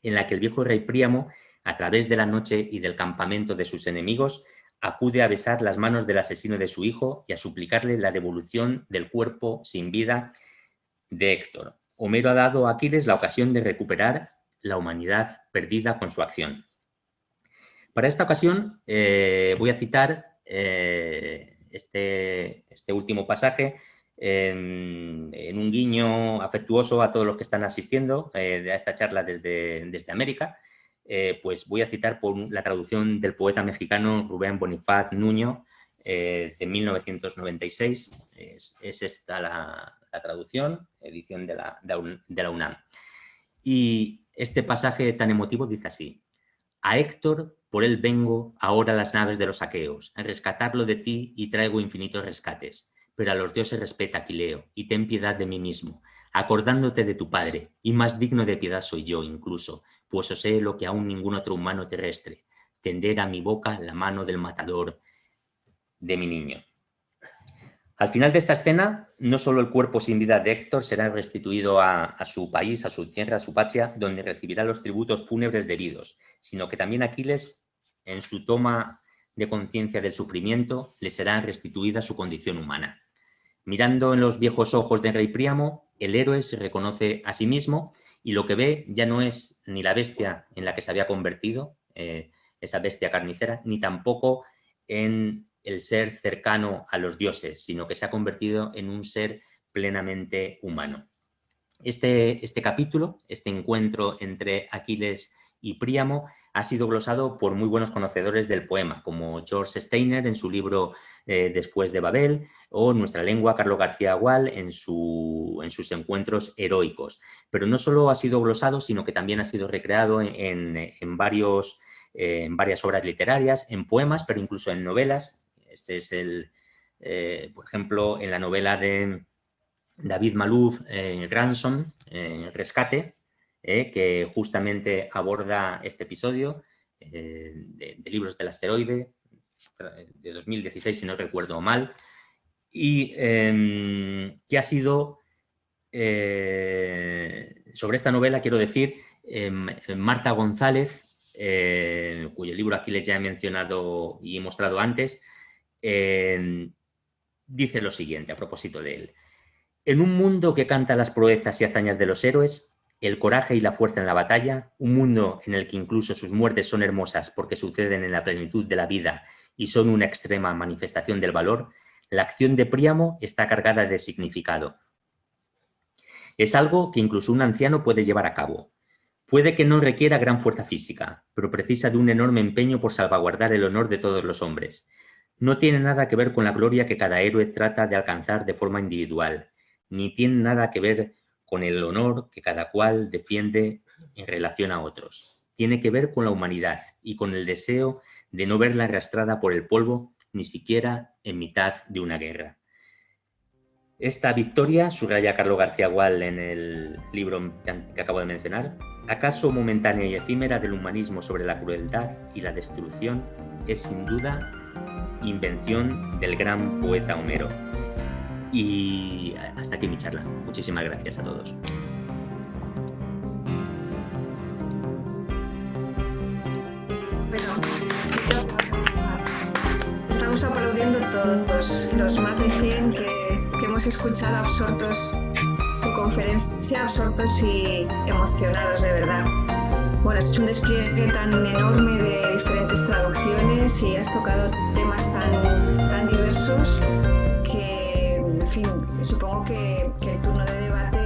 en la que el viejo rey Príamo, a través de la noche y del campamento de sus enemigos, acude a besar las manos del asesino de su hijo y a suplicarle la devolución del cuerpo sin vida de Héctor. Homero ha dado a Aquiles la ocasión de recuperar la humanidad perdida con su acción. Para esta ocasión voy a citar este último pasaje en un guiño afectuoso a todos los que están asistiendo a esta charla desde América. Pues voy a citar por la traducción del poeta mexicano Rubén Bonifaz Nuño de 1996. Es esta la traducción, edición de la UNAM. Y este pasaje tan emotivo dice así: a Héctor, por él vengo ahora a las naves de los aqueos, a rescatarlo de ti y traigo infinitos rescates. Pero a los dioses respeta, Aquileo, y ten piedad de mí mismo, acordándote de tu padre, y más digno de piedad soy yo incluso, pues os sé lo que aún ningún otro humano terrestre, tender a mi boca la mano del matador de mi niño. Al final de esta escena, no solo el cuerpo sin vida de Héctor será restituido a su país, a su tierra, a su patria, donde recibirá los tributos fúnebres debidos, sino que también Aquiles, en su toma de conciencia del sufrimiento, le será restituida su condición humana. Mirando en los viejos ojos del rey Príamo, el héroe se reconoce a sí mismo y lo que ve ya no es ni la bestia en la que se había convertido, esa bestia carnicera, ni tampoco en el ser cercano a los dioses, sino que se ha convertido en un ser plenamente humano. Este capítulo, este encuentro entre Aquiles y Príamo, ha sido glosado por muy buenos conocedores del poema, como George Steiner en su libro Después de Babel, o en nuestra lengua Carlos García Gual en sus encuentros heroicos. Pero no solo ha sido glosado, sino que también ha sido recreado en varias obras literarias, en poemas, pero incluso en novelas. Este es por ejemplo, en la novela de David Malouf, Ransom, Rescate, que justamente aborda este episodio de Libros del Asteroide, de 2016, si no recuerdo mal, y que ha sido sobre esta novela quiero decir, Marta González, cuyo libro aquí les ya he mencionado y he mostrado antes, dice lo siguiente a propósito de él. En un mundo que canta las proezas y hazañas de los héroes, el coraje y la fuerza en la batalla, un mundo en el que incluso sus muertes son hermosas porque suceden en la plenitud de la vida y son una extrema manifestación del valor, la acción de Príamo está cargada de significado. Es algo que incluso un anciano puede llevar a cabo. Puede que no requiera gran fuerza física, pero precisa de un enorme empeño por salvaguardar el honor de todos los hombres. No tiene nada que ver con la gloria que cada héroe trata de alcanzar de forma individual, ni tiene nada que ver con el honor que cada cual defiende en relación a otros. Tiene que ver con la humanidad y con el deseo de no verla arrastrada por el polvo, ni siquiera en mitad de una guerra. Esta victoria, subraya Carlos García Gual en el libro que acabo de mencionar, acaso momentánea y efímera del humanismo sobre la crueldad y la destrucción, es sin duda invención del gran poeta Homero. Y hasta aquí mi charla. Muchísimas gracias a todos. Bueno, estamos aplaudiendo todos los más de 100 que hemos escuchado absortos tu conferencia, absortos y emocionados de verdad. Bueno, has hecho un despliegue tan enorme de diferentes traducciones y has tocado temas tan diversos que, en fin, supongo que el turno de debate